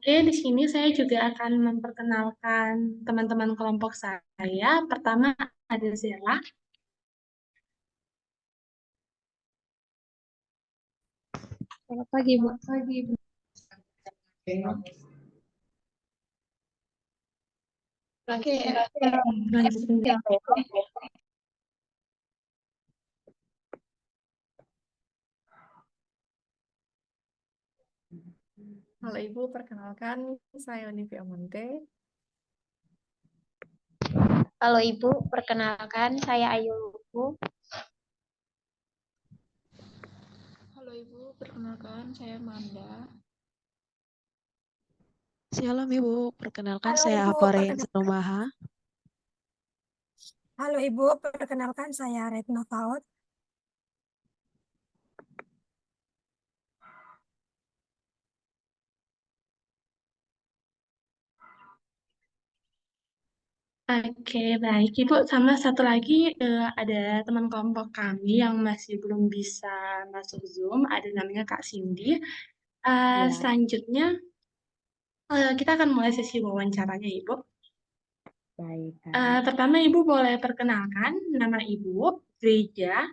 Oke, di sini saya juga akan memperkenalkan teman-teman kelompok saya. Pertama ada Zela. Selamat pagi, Bu. Oke, Selanjutnya, Halo Ibu, perkenalkan saya Olivia Monte. Halo Ibu, perkenalkan saya Ayu Luku. Halo Ibu, perkenalkan saya Manda. Shalom Ibu, perkenalkan Halo saya Ibu, Aparin Serumaha. Halo Ibu, perkenalkan saya Retno Faud. Oke, baik. Ibu, sama satu lagi ada teman kelompok kami yang masih belum bisa masuk Zoom. Ada namanya Kak Cindy. Ya. Selanjutnya, kita akan mulai sesi wawancaranya, Ibu. Baik. Pertama, Ibu boleh perkenalkan nama Ibu, gereja,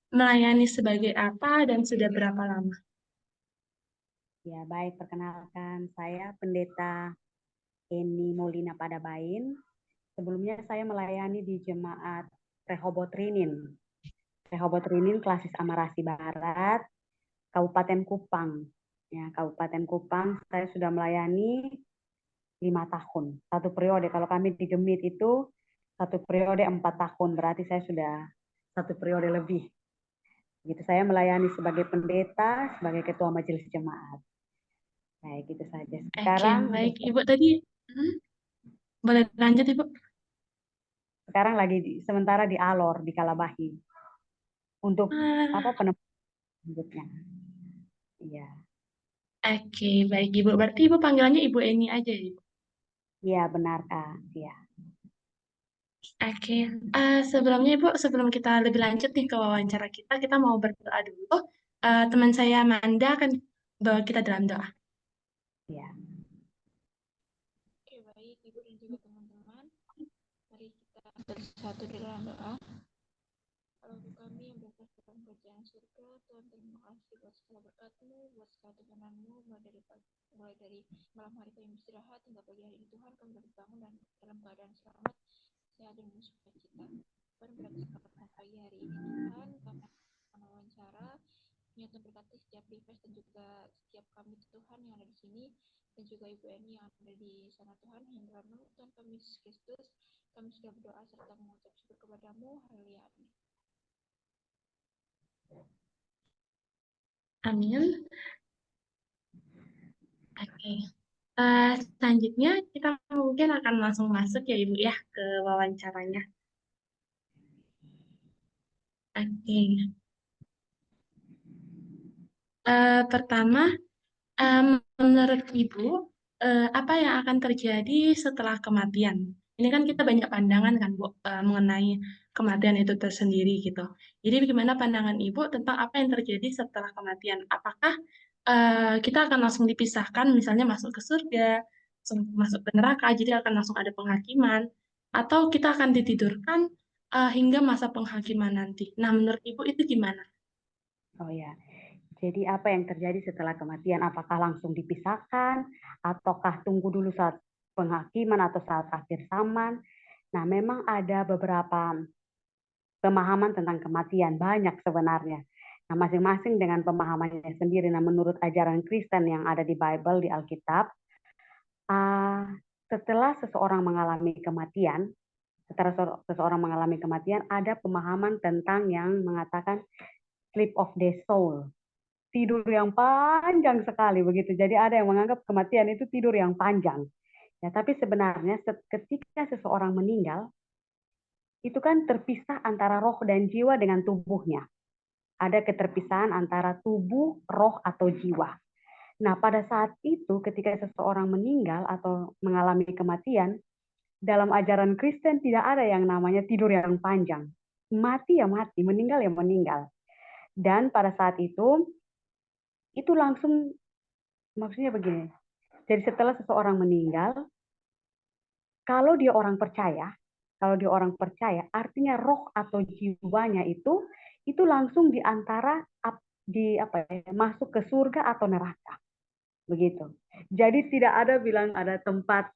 melayani sebagai apa, dan sudah berapa lama? Ya, baik. Perkenalkan saya Pendeta Eni Molina Padabain. Sebelumnya saya melayani di Jemaat Rehoboth Rinin. Rehoboth Rinin Klasis Amarasi Barat, Kabupaten Kupang. Ya, Kabupaten Kupang saya sudah melayani 5 tahun. Satu periode. Kalau kami di Gemit itu satu periode 4 tahun. Berarti saya sudah satu periode lebih. Gitu, saya melayani sebagai pendeta, sebagai ketua majelis jemaat. Baik, itu saja. Sekarang, Oke, baik. Ibu tadi, boleh lanjut Ibu? sekarang lagi sementara di Alor, di Kalabahi. Untuk apa penempatnya? Iya. Oke, baik Ibu. Berarti Ibu panggilannya Ibu Eni aja, Ibu. Iya, benar, Kak. Iya. Oke, sebelumnya Ibu, sebelum kita lebih lanjut nih ke wawancara kita, kita mau berdoa dulu. Teman saya Manda akan bawa kita dalam doa. Iya. Oke, baik Ibu dan juga teman-teman. Mari kita bersatu dalam doa. Allahku kami yang berada dalam kerajaan surga, Tuhan terima kasih buat segala berkat-Mu, buat segala Tuhananmu, mulai dari malam hari kami beristirahat hingga pagi hari ini Tuhan kami dapat bangun dan dalam keadaan selamat, sehat dan penuh sukacita. Tuhan berkati kesempatan pagi hari ini Tuhan, kami akan wawancara, Tuhan berkati setiap device dan juga setiap kami Tuhan yang ada di sini dan juga Ibu Eni yang ada di sana Tuhan, yang dalam nama Tuhan kami Yesus Kristus, kami sudah berdoa serta mengucap syukur kepadamu. Haleluya. Amin. Amin. Oke. Selanjutnya kita mungkin akan langsung masuk ya Ibu ya ke wawancaranya. Oke. Pertama, menurut Ibu, apa yang akan terjadi setelah kematian? Ini kan kita banyak pandangan kan Bu mengenai kematian itu tersendiri gitu. Jadi bagaimana pandangan Ibu tentang apa yang terjadi setelah kematian? Apakah kita akan langsung dipisahkan, misalnya masuk ke surga, masuk ke neraka, jadi akan langsung ada penghakiman, atau kita akan ditidurkan hingga masa penghakiman nanti? Nah, menurut Ibu itu gimana? Oh ya. Jadi apa yang terjadi setelah kematian? Apakah langsung dipisahkan? Ataukah tunggu dulu saat penghakiman atau saat akhir zaman? Nah, memang ada beberapa pemahaman tentang kematian, banyak sebenarnya. Nah, masing-masing dengan pemahamannya sendiri. Nah, menurut ajaran Kristen yang ada di Bible, di Alkitab, setelah seseorang mengalami kematian, ada pemahaman tentang yang mengatakan sleep of the soul. Tidur yang panjang sekali begitu. Jadi ada yang menganggap kematian itu tidur yang panjang. Ya, tapi sebenarnya ketika seseorang meninggal, itu kan terpisah antara roh dan jiwa dengan tubuhnya. Ada keterpisahan antara tubuh, roh, atau jiwa. Nah, pada saat itu ketika seseorang meninggal atau mengalami kematian, dalam ajaran Kristen tidak ada yang namanya tidur yang panjang. Mati ya mati, meninggal ya meninggal. Dan pada saat itu langsung, maksudnya begini, Jadi setelah seseorang meninggal, kalau dia orang percaya, artinya roh atau jiwanya itu langsung di antara masuk ke surga atau neraka. Begitu. Jadi tidak ada bilang ada tempat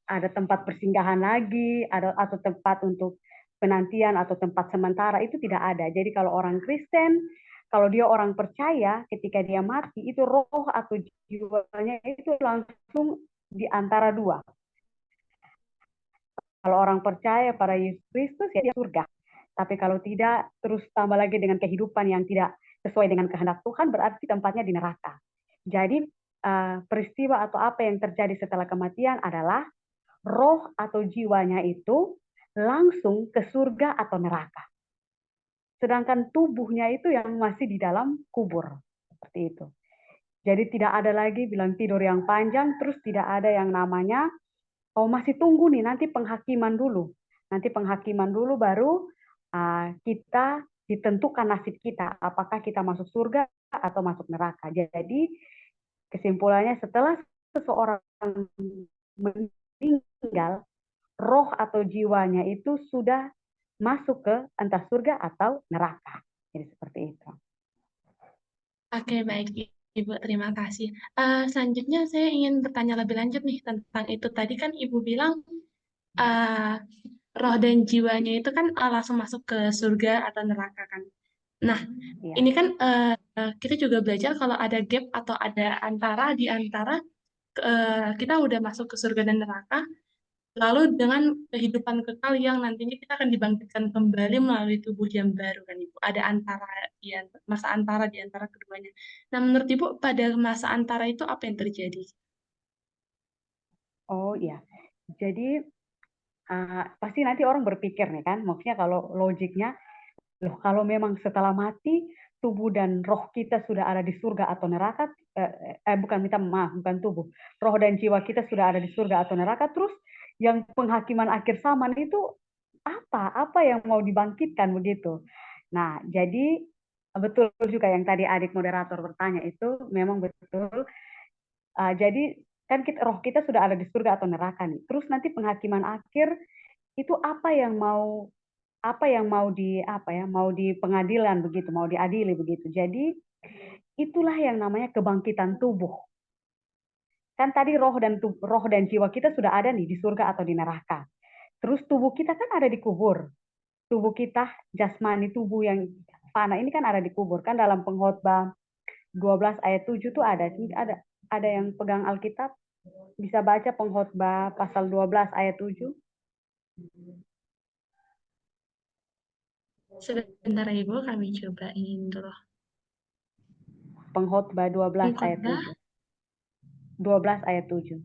persinggahan lagi, atau tempat untuk penantian atau tempat sementara, itu tidak ada. Jadi kalau orang Kristen, kalau dia orang percaya, ketika dia mati itu roh atau jiwanya itu langsung di antara dua. Kalau orang percaya pada Yesus Kristus, ya dia surga. Tapi kalau tidak, terus tambah lagi dengan kehidupan yang tidak sesuai dengan kehendak Tuhan, berarti tempatnya di neraka. Jadi peristiwa atau apa yang terjadi setelah kematian adalah roh atau jiwanya itu langsung ke surga atau neraka. Sedangkan tubuhnya itu yang masih di dalam kubur. Seperti itu. Jadi tidak ada lagi bilang tidur yang panjang, terus tidak ada yang namanya oh masih tunggu nih, nanti penghakiman dulu. Nanti penghakiman dulu baru kita ditentukan nasib kita. Apakah kita masuk surga atau masuk neraka. Jadi kesimpulannya setelah seseorang meninggal, roh atau jiwanya itu sudah masuk ke entah surga atau neraka. Jadi seperti itu. Oke, baik Ibu, terima kasih. Selanjutnya saya ingin bertanya lebih lanjut nih tentang itu. Tadi kan Ibu bilang roh dan jiwanya itu kan langsung masuk ke surga atau neraka kan. Nah, Ya. ini kan kita juga belajar kalau ada gap atau ada di antara kita udah masuk ke surga dan neraka, lalu dengan kehidupan kekal yang nantinya kita akan dibangkitkan kembali melalui tubuh yang baru kan Ibu. Ada masa antara di antara keduanya. Nah, menurut Ibu pada masa antara itu apa yang terjadi? Oh iya. Jadi pasti nanti orang berpikir nih kan, maksudnya kalau logiknya, loh kalau memang setelah mati tubuh dan roh kita sudah ada di surga atau neraka, bukan tubuh, roh dan jiwa kita sudah ada di surga atau neraka, terus yang penghakiman akhir zaman itu apa yang mau dibangkitkan begitu. Nah, jadi betul juga yang tadi adik moderator bertanya itu memang betul. Jadi kan roh kita sudah ada di surga atau neraka nih. Terus nanti penghakiman akhir itu apa yang mau di pengadilan begitu, mau diadili begitu. Jadi itulah yang namanya kebangkitan tubuh. Kan tadi roh dan jiwa kita sudah ada nih di surga atau di neraka. Terus tubuh kita kan ada di kubur. Tubuh kita jasmani, tubuh yang fana ini kan ada di kubur. Kan dalam Pengkhotbah 12 ayat 7 tuh ada yang pegang Alkitab, bisa baca Pengkhotbah pasal 12 ayat 7. Sebentar Ibu, kami coba ingin dulu. Pengkhotbah 12 ayat Pengkhotbah 7. 12 ayat 7.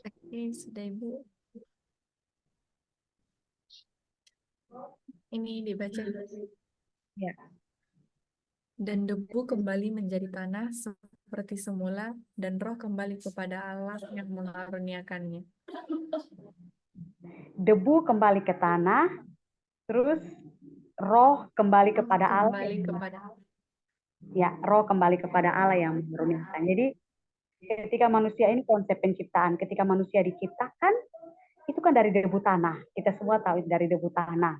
Oke, sudah Ibu. Ini dibaca. Ya. Dan debu kembali menjadi tanah seperti semula, dan roh kembali kepada Allah yang mengaruniakannya. Debu kembali ke tanah, terus roh kembali kepada Allah. Kembali kepada Ya, roh kembali kepada Allah yang mengaruniakan. Jadi ketika manusia ini konsep penciptaan, ketika manusia diciptakan itu kan dari debu tanah. Kita semua tahu itu dari debu tanah.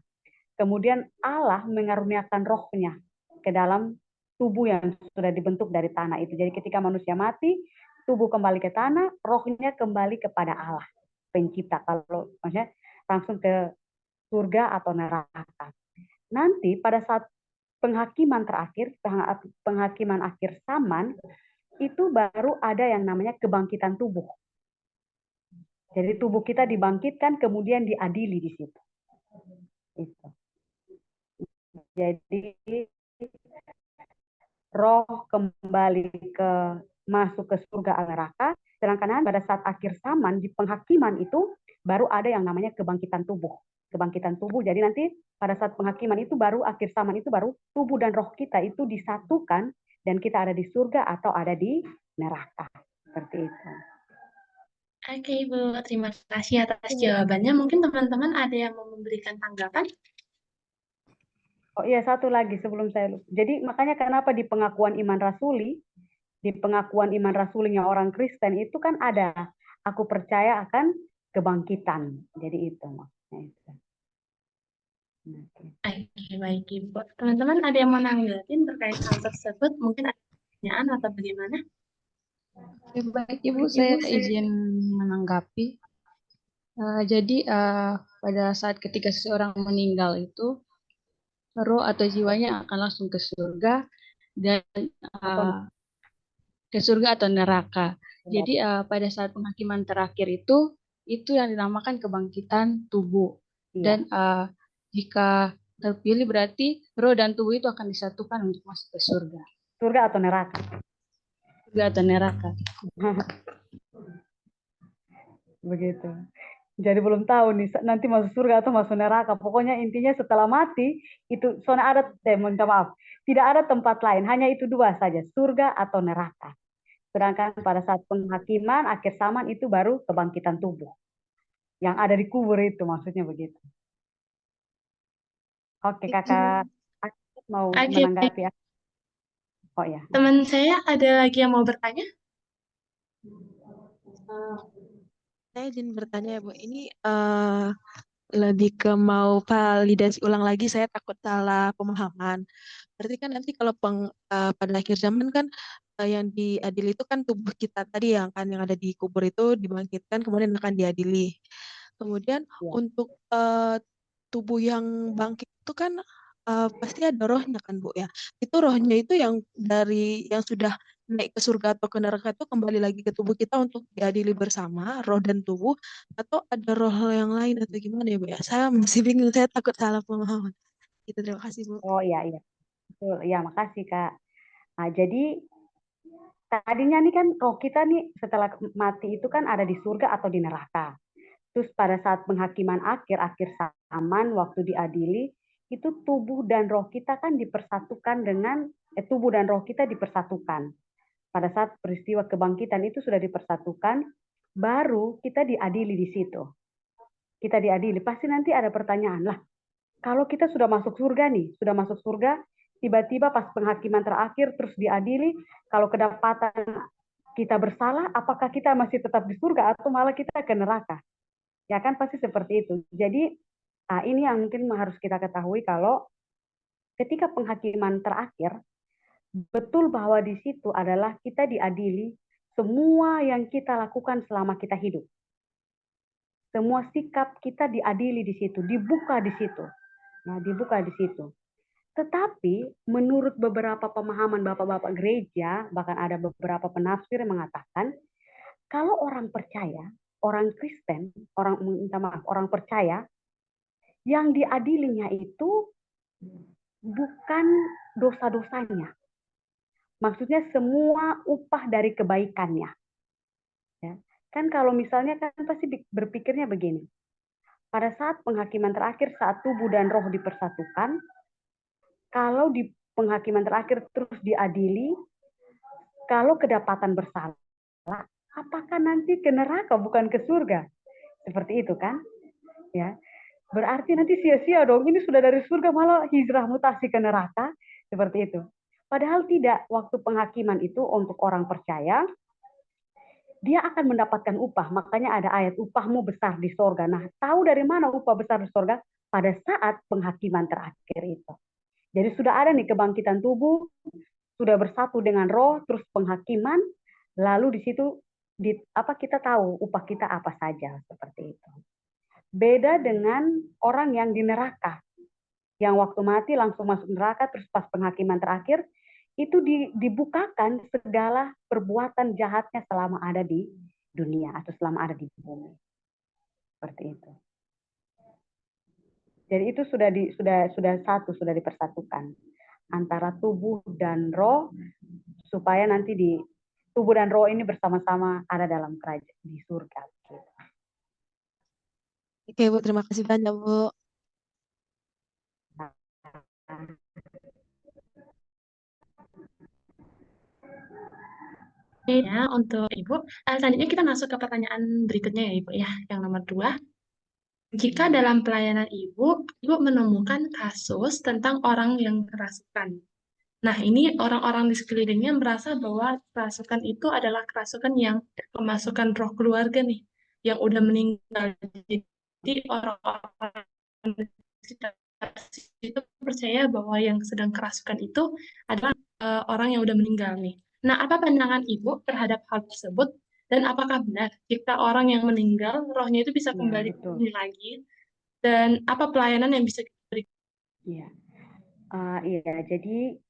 Kemudian Allah mengaruniakan rohnya ke dalam tubuh yang sudah dibentuk dari tanah itu. Jadi ketika manusia mati, tubuh kembali ke tanah, rohnya kembali kepada Allah, pencipta. Kalau maksudnya langsung ke surga atau neraka. Nanti pada saat penghakiman terakhir, penghakiman akhir zaman, itu baru ada yang namanya kebangkitan tubuh. Jadi tubuh kita dibangkitkan, kemudian diadili di situ. Itu. Jadi roh kembali masuk ke surga atau neraka, sedangkan pada saat akhir zaman di penghakiman itu baru ada yang namanya kebangkitan tubuh. Kebangkitan tubuh. Jadi nanti pada saat penghakiman itu baru akhir zaman itu baru tubuh dan roh kita itu disatukan dan kita ada di surga atau ada di neraka. Seperti itu. Oke Ibu, terima kasih atas jawabannya. Mungkin teman-teman ada yang mau memberikan tanggapan? Oh iya, satu lagi sebelum saya lupa. Jadi makanya kenapa di pengakuan iman rasulinya orang Kristen itu kan ada, aku percaya akan kebangkitan. Jadi itu maksudnya itu. Oke. Oke, baik Ibu. Teman-teman ada yang mau nanggapin terkait hal tersebut? Mungkin ada pertanyaan atau bagaimana? Oke, baik Ibu, saya izin menanggapi. Jadi pada saat ketika seseorang meninggal itu, roh atau jiwanya akan langsung ke surga dan Atau uh, ke surga atau neraka. Jadi pada saat penghakiman terakhir itu yang dinamakan kebangkitan tubuh. iya, Dan jika terpilih berarti roh dan tubuh itu akan disatukan untuk masuk ke surga. surga atau neraka. Surga atau neraka. Begitu. Jadi belum tahu nih nanti masuk surga atau masuk neraka. Pokoknya intinya setelah mati itu soalnya ada minta maaf, tidak ada tempat lain, hanya itu dua saja, surga atau neraka. Sedangkan pada saat penghakiman akhir zaman itu baru kebangkitan tubuh yang ada di kubur itu maksudnya begitu. Oke, kakak mau Oke, baik. menanggapi ya? Oh ya, Teman saya ada lagi yang mau bertanya? Saya izin bertanya ya Bu, ini lebih ke mau validasi ulang lagi, saya takut salah pemahaman. Berarti kan nanti kalau pada akhir zaman kan yang diadili itu kan tubuh kita tadi yang ada di kubur itu dibangkitkan kemudian akan diadili. Kemudian ya. untuk tubuh yang bangkit itu kan pasti ada rohnya kan Bu ya. Itu rohnya itu yang yang sudah naik ke surga atau ke neraka itu kembali lagi ke tubuh kita untuk diadili bersama roh dan tubuh, atau ada roh yang lain atau gimana ya Bu ya? Saya masih bingung, saya takut salah pemahaman. Gitu, terima kasih Bu. Oh iya, iya. Betul. Ya, makasih Kak. Nah, jadi tadinya nih kan roh kita nih setelah mati itu kan ada di surga atau di neraka. Terus pada saat penghakiman akhir zaman waktu diadili itu tubuh dan roh kita kan dipersatukan dengan tubuh dan roh kita dipersatukan. Pada saat peristiwa kebangkitan itu sudah dipersatukan, baru kita diadili di situ. Kita diadili, pasti nanti ada pertanyaan lah. Kalau kita sudah masuk surga nih, sudah masuk surga, tiba-tiba pas penghakiman terakhir terus diadili, kalau kedapatan kita bersalah, apakah kita masih tetap di surga atau malah kita ke neraka? Ya kan pasti seperti itu. Jadi ini yang mungkin harus kita ketahui kalau ketika penghakiman terakhir, betul bahwa di situ adalah kita diadili semua yang kita lakukan selama kita hidup. Semua sikap kita diadili di situ, dibuka di situ. Nah, dibuka di situ. Tetapi menurut beberapa pemahaman bapak-bapak gereja, bahkan ada beberapa penafsir yang mengatakan, kalau orang percaya, orang Kristen, orang minta maaf, orang percaya, yang diadilinya itu bukan dosa-dosanya. Maksudnya semua upah dari kebaikannya. Ya. Kan kalau misalnya kan pasti berpikirnya begini. Pada saat penghakiman terakhir, saat tubuh dan roh dipersatukan, kalau di penghakiman terakhir terus diadili, kalau kedapatan bersalah, apakah nanti ke neraka bukan ke surga? Seperti itu kan? Ya. Berarti nanti sia-sia dong. Ini sudah dari surga malah hijrah mutasi ke neraka. Seperti itu. Padahal tidak. Waktu penghakiman itu untuk orang percaya, dia akan mendapatkan upah. Makanya ada ayat upahmu besar di sorga. Nah, tahu dari mana upah besar di sorga? Pada saat penghakiman terakhir itu. Jadi sudah ada nih kebangkitan tubuh, sudah bersatu dengan roh, terus penghakiman, lalu di situ kita tahu upah kita apa saja seperti itu. Beda dengan orang yang di neraka, yang waktu mati langsung masuk neraka, terus pas penghakiman terakhir itu dibukakan segala perbuatan jahatnya selama ada di dunia atau selama ada di bumi. Seperti itu. Jadi itu sudah satu, sudah dipersatukan antara tubuh dan roh supaya nanti di tubuh dan roh ini bersama-sama ada dalam kerajaan di surga. Oke Bu, terima kasih banyak Bu. Oke ya, untuk Ibu. Selanjutnya kita masuk ke pertanyaan berikutnya ya Ibu ya, yang nomor 2. Jika dalam pelayanan Ibu menemukan kasus tentang orang yang kerasukan. Nah, ini orang-orang di sekelilingnya merasa bahwa kerasukan itu adalah kerasukan yang kemasukan roh keluarga nih, yang udah meninggal. Jadi orang-orang di sekitar situ percaya bahwa yang sedang kerasukan itu adalah orang yang udah meninggal nih. Nah, apa pandangan Ibu terhadap hal tersebut? Dan apakah benar jika orang yang meninggal, rohnya itu bisa Ya, kembali ke betul. bumi lagi? Dan apa pelayanan yang bisa kita berikan? Iya. Iya, jadi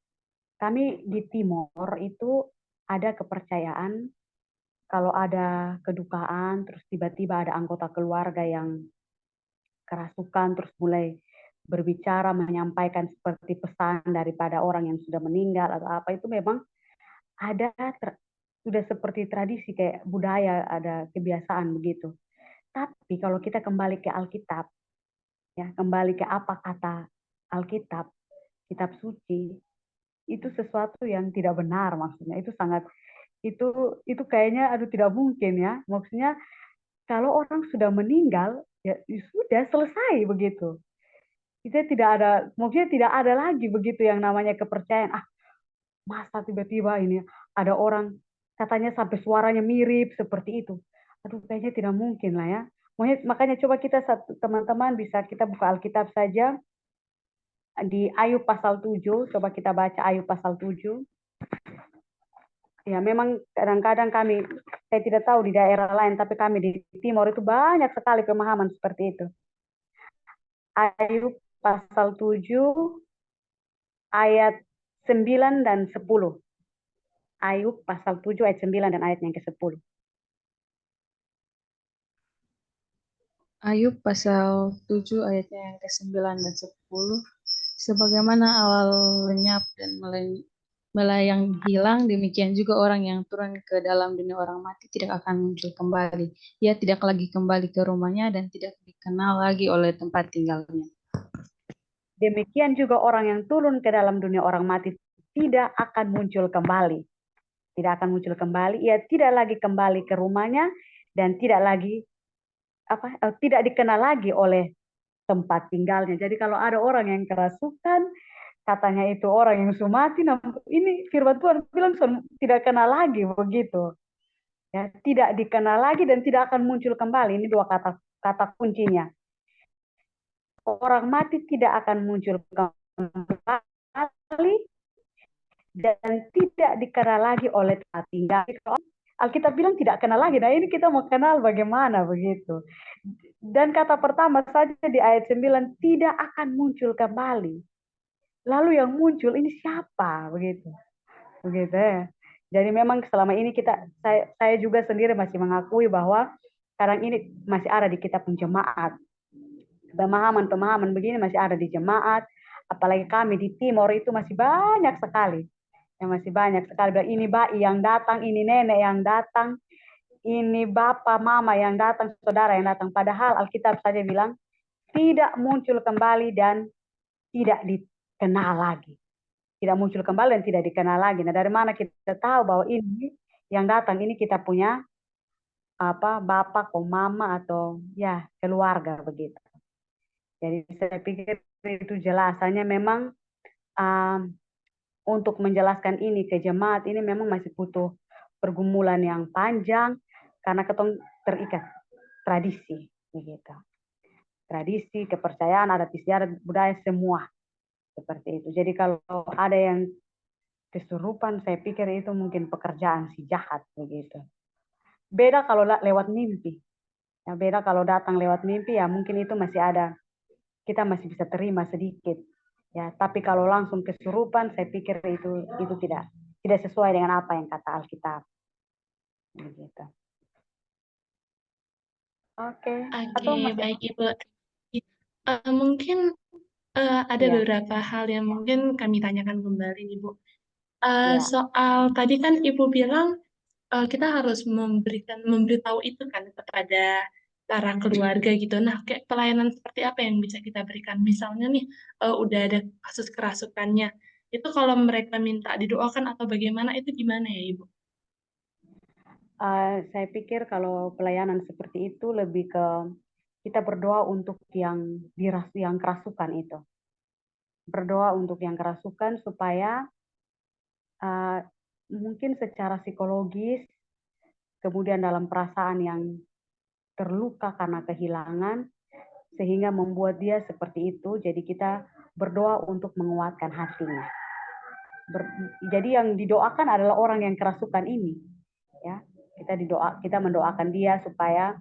kami di Timor itu ada kepercayaan kalau ada kedukaan, terus tiba-tiba ada anggota keluarga yang kerasukan, terus mulai berbicara, menyampaikan seperti pesan daripada orang yang sudah meninggal atau apa, itu memang ada sudah seperti tradisi kayak budaya, ada kebiasaan begitu. Tapi kalau kita kembali ke Alkitab, ya kembali ke apa kata Alkitab, kitab suci, itu sesuatu yang tidak benar maksudnya. Itu sangat itu kayaknya aduh tidak mungkin ya. Maksudnya kalau orang sudah meninggal ya sudah selesai begitu. Itu tidak ada, maksudnya tidak ada lagi begitu yang namanya kepercayaan. Ah, masa tiba-tiba ini ada orang katanya sampai suaranya mirip seperti itu. Aduh, kayaknya tidak mungkin lah ya. Makanya coba kita teman-teman bisa kita buka Alkitab saja di Ayub pasal 7, coba kita baca Ayub pasal 7. Ya, memang kadang-kadang saya tidak tahu di daerah lain, tapi kami di Timor itu banyak sekali pemahaman seperti itu. Ayub pasal 7, ayat 9 dan 10. Ayub pasal 7, ayat 9 dan ayat yang ke-10. Ayub pasal 7 ayatnya yang ke-9 dan 10. Sebagaimana awal lenyap dan melayang hilang, demikian juga orang yang turun ke dalam dunia orang mati tidak akan muncul kembali. Ia tidak lagi kembali ke rumahnya dan tidak dikenal lagi oleh tempat tinggalnya. Demikian juga orang yang turun ke dalam dunia orang mati tidak akan muncul kembali. Tidak akan muncul kembali. Ia tidak lagi kembali ke rumahnya dan tidak dikenal lagi oleh tempat tinggalnya. Jadi kalau ada orang yang kerasukan, katanya itu orang yang sudah mati, ini firman Tuhan bilang tidak kenal lagi begitu. Ya, tidak dikenal lagi dan tidak akan muncul kembali. Ini dua kata kuncinya. Orang mati tidak akan muncul kembali dan tidak dikenal lagi oleh tempat tinggal. Alkitab bilang tidak kenal lagi. Nah, ini kita mau kenal bagaimana begitu. Dan kata pertama saja di ayat 9 tidak akan muncul kembali. Lalu yang muncul ini siapa begitu. Begitu ya. Jadi memang selama ini saya juga sendiri masih mengakui bahwa sekarang ini masih ada di kitab jemaat. Pemahaman-pemahaman begini masih ada di jemaat, apalagi kami di Timor itu masih banyak sekali. Yang masih banyak sekali bilang ini bayi yang datang, ini nenek yang datang, ini bapak, mama yang datang, saudara yang datang. Padahal Alkitab saja bilang tidak muncul kembali dan tidak dikenal lagi. Tidak muncul kembali dan tidak dikenal lagi. Nah, dari mana kita tahu bahwa ini yang datang ini kita punya bapak atau mama atau ya keluarga begitu. Jadi saya pikir itu jelasannya memang untuk menjelaskan ini ke jemaat ini memang masih butuh pergumulan yang panjang karena ketong terikat tradisi begitu. Tradisi, kepercayaan, adat istiadat, budaya semua seperti itu. Jadi kalau ada yang kesurupan, saya pikir itu mungkin pekerjaan si jahat begitu. Beda kalau lewat mimpi. Ya, beda kalau datang lewat mimpi ya mungkin itu masih ada, kita masih bisa terima sedikit. Ya, tapi kalau langsung kesurupan, saya pikir itu tidak sesuai dengan apa yang kata Alkitab. Begitu. Oke. Oke, baik Ibu. Mungkin ada Ya. beberapa hal yang mungkin kami tanyakan kembali nih Bu. Ya. Soal tadi kan Ibu bilang kita harus memberitahu itu kan kepada para keluarga gitu. Nah, kayak pelayanan seperti apa yang bisa kita berikan? Misalnya nih, udah ada kasus kerasukannya, itu kalau mereka minta didoakan atau bagaimana, itu gimana ya Ibu? Saya pikir kalau pelayanan seperti itu lebih ke kita berdoa untuk yang kerasukan itu. Berdoa untuk yang kerasukan supaya mungkin secara psikologis, kemudian dalam perasaan yang terluka karena kehilangan, sehingga membuat dia seperti itu. Jadi kita berdoa untuk menguatkan hatinya. Jadi yang didoakan adalah orang yang kerasukan ini, ya. Kita mendoakan dia supaya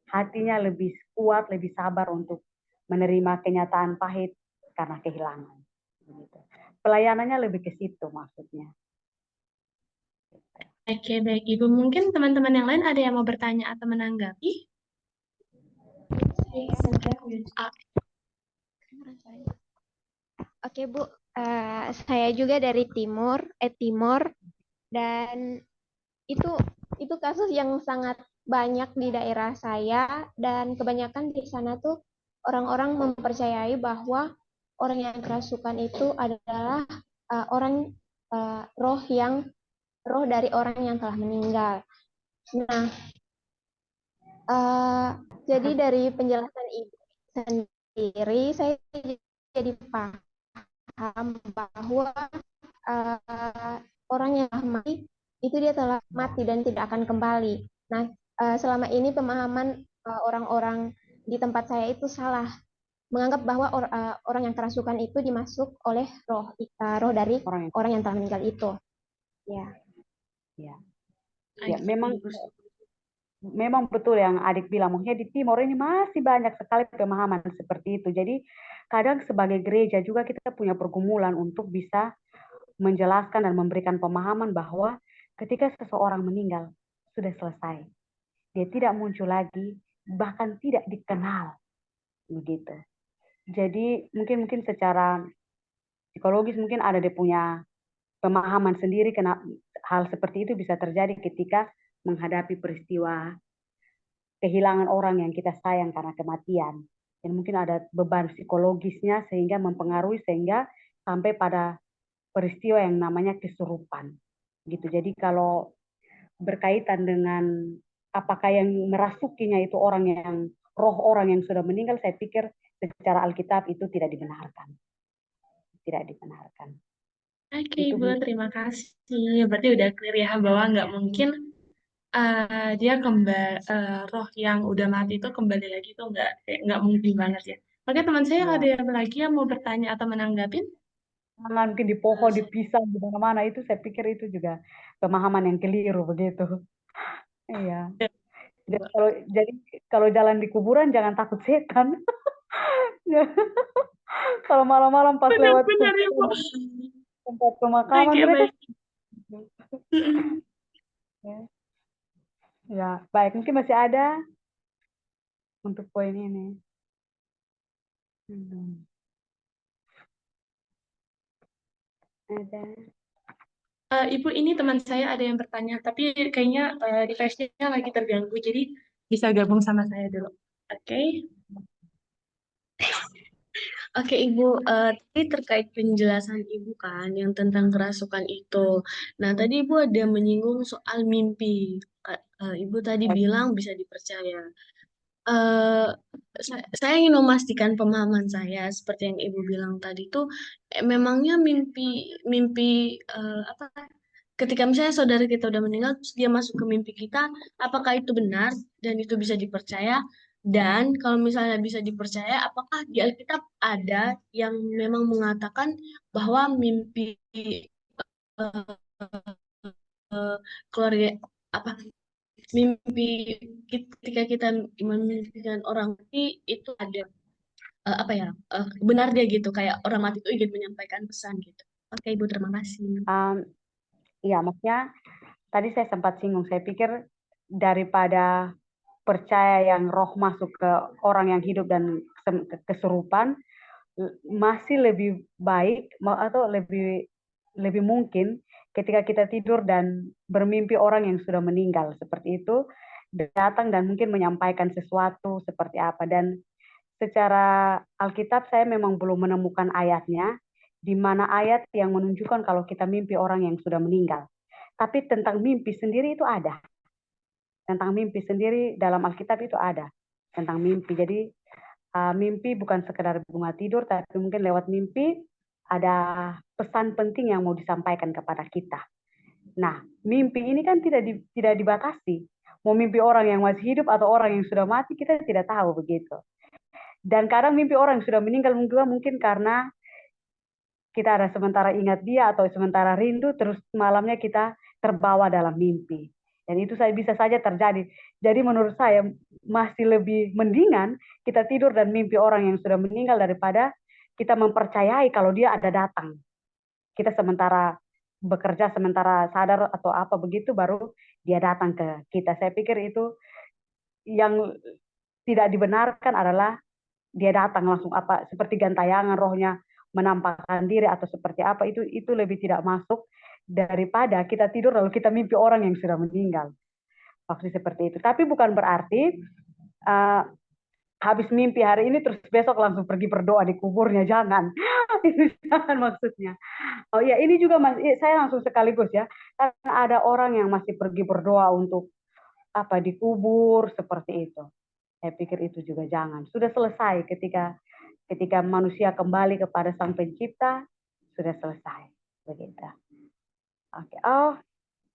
hatinya lebih kuat, lebih sabar untuk menerima kenyataan pahit karena kehilangan. Begitu. Pelayanannya lebih ke situ maksudnya. Oke, baik Ibu. Mungkin teman-teman yang lain ada yang mau bertanya atau menanggapi? Ah, Oke Bu, saya juga dari Timur, dan itu kasus yang sangat banyak di daerah saya, dan kebanyakan di sana tuh orang-orang mempercayai bahwa orang yang kerasukan itu adalah roh dari orang yang telah meninggal. Nah, jadi dari penjelasan Ibu sendiri, saya jadi paham bahwa orang yang mati itu dia telah mati dan tidak akan kembali. Nah, selama ini pemahaman orang-orang di tempat saya itu salah, menganggap bahwa orang yang kerasukan itu dimasuk oleh roh dari orang yang telah meninggal itu. Ya. Ya, memang betul yang adik bilang, maksudnya di Timur ini masih banyak sekali pemahaman seperti itu. Jadi kadang sebagai gereja juga kita punya pergumulan untuk bisa menjelaskan dan memberikan pemahaman bahwa ketika seseorang meninggal sudah selesai, dia tidak muncul lagi, bahkan tidak dikenal, begitu. Jadi mungkin secara psikologis mungkin ada dia punya pemahaman sendiri kenapa hal seperti itu bisa terjadi ketika menghadapi peristiwa kehilangan orang yang kita sayang karena kematian. Dan mungkin ada beban psikologisnya sehingga mempengaruhi sehingga sampai pada peristiwa yang namanya kesurupan. Gitu. Jadi kalau berkaitan dengan apakah yang merasukinya itu roh orang yang sudah meninggal, saya pikir secara Alkitab itu tidak dibenarkan. Tidak dibenarkan. Oke, Ibu, terima kasih. Berarti udah clear ya bahwa nggak mungkin dia roh yang udah mati itu kembali lagi itu nggak mungkin banget ya. Oke, teman saya ada yang lagi yang mau bertanya atau menanggapi? Mungkin di pohon dipisah di mana-mana, itu saya pikir itu juga pemahaman yang keliru begitu. Iya. Jadi kalau jalan di kuburan jangan takut setan. Kalau malam-malam pas lewat tempat pemakaman mereka. Ya, baik, mungkin masih ada untuk poin ini. Ada. Ibu, ini teman saya ada yang bertanya, tapi kayaknya device-nya lagi terganggu, jadi bisa gabung sama saya dulu. Oke. Oke, Ibu, tadi terkait penjelasan Ibu kan yang tentang kerasukan itu. Nah, tadi Ibu ada menyinggung soal mimpi. Ibu tadi bilang bisa dipercaya. Saya ingin memastikan pemahaman saya seperti yang Ibu bilang tadi itu memangnya mimpi apa ketika misalnya saudara kita udah meninggal terus dia masuk ke mimpi kita, apakah itu benar dan itu bisa dipercaya? Dan kalau misalnya bisa dipercaya, apakah di Alkitab ada yang memang mengatakan bahwa mimpi keluarga apa mimpi ketika kita memimpikan orang mati itu ada benar dia gitu kayak orang mati itu ingin menyampaikan pesan gitu. Oke Ibu, terima kasih. Iya, maksudnya tadi saya sempat singgung, saya pikir daripada percaya yang roh masuk ke orang yang hidup dan kesurupan, masih lebih baik atau lebih mungkin ketika kita tidur dan bermimpi orang yang sudah meninggal seperti itu datang dan mungkin menyampaikan sesuatu seperti apa. Dan secara Alkitab saya memang belum menemukan ayatnya di mana ayat yang menunjukkan kalau kita mimpi orang yang sudah meninggal. Tapi tentang mimpi sendiri itu ada. Tentang mimpi sendiri dalam Alkitab itu ada. tentang mimpi. Jadi mimpi bukan sekedar bunga tidur, tapi mungkin lewat mimpi ada pesan penting yang mau disampaikan kepada kita. Nah, mimpi ini kan tidak dibatasi. Mau mimpi orang yang masih hidup atau orang yang sudah mati, kita tidak tahu begitu. Dan kadang mimpi orang yang sudah meninggal juga mungkin karena kita ada sementara ingat dia atau sementara rindu, terus malamnya kita terbawa dalam mimpi. Dan itu bisa saja terjadi. Jadi menurut saya masih lebih mendingan kita tidur dan mimpi orang yang sudah meninggal daripada kita mempercayai kalau dia ada datang. Kita sementara bekerja, sementara sadar atau apa begitu, baru dia datang ke kita. Saya pikir itu yang tidak dibenarkan adalah dia datang langsung apa seperti gantayangan rohnya menampakkan diri atau seperti apa, itu lebih tidak masuk daripada kita tidur lalu kita mimpi orang yang sudah meninggal. Maksudnya seperti itu. Tapi bukan berarti habis mimpi hari ini terus besok langsung pergi berdoa di kuburnya, jangan. Itu jangan maksudnya. Oh ya, ini juga saya langsung sekaligus ya. Karena ada orang yang masih pergi berdoa untuk apa di kubur seperti itu. Saya pikir itu juga jangan. Sudah selesai ketika manusia kembali kepada Sang Pencipta, sudah selesai. Begitu. Oke. Oh,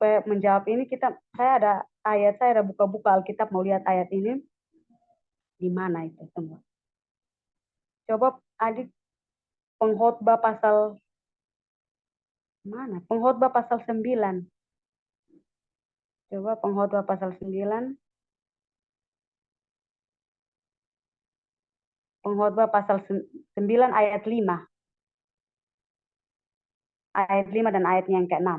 menjawab ini saya ada buka-buka Alkitab mau lihat ayat ini. Di mana itu semua? Coba adik Pengkhotbah pasal mana? Pengkhotbah pasal 9. Coba Pengkhotbah pasal 9. Pengkhotbah pasal 9 ayat 5. Ayat 5 dan ayatnya yang ke-6.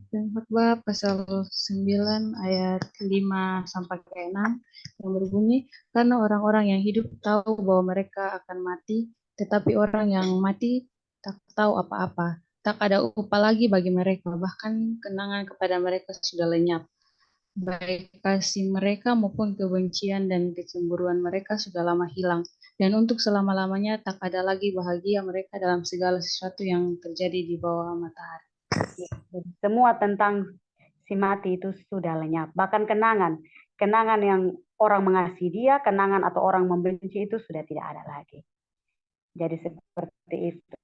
Pengkhotbah pasal 9 ayat 5 sampai ke 6 yang berbunyi, karena orang-orang yang hidup tahu bahwa mereka akan mati, tetapi orang yang mati tak tahu apa-apa. Tak ada upah lagi bagi mereka, bahkan kenangan kepada mereka sudah lenyap. Baik kasih mereka maupun kebencian dan kecemburuan mereka sudah lama hilang. Dan untuk selama-lamanya tak ada lagi bahagia mereka dalam segala sesuatu yang terjadi di bawah matahari. Semua tentang si mati itu sudah lenyap. Bahkan kenangan yang orang mengasihi dia, kenangan atau orang membenci itu sudah tidak ada lagi. Jadi seperti itu.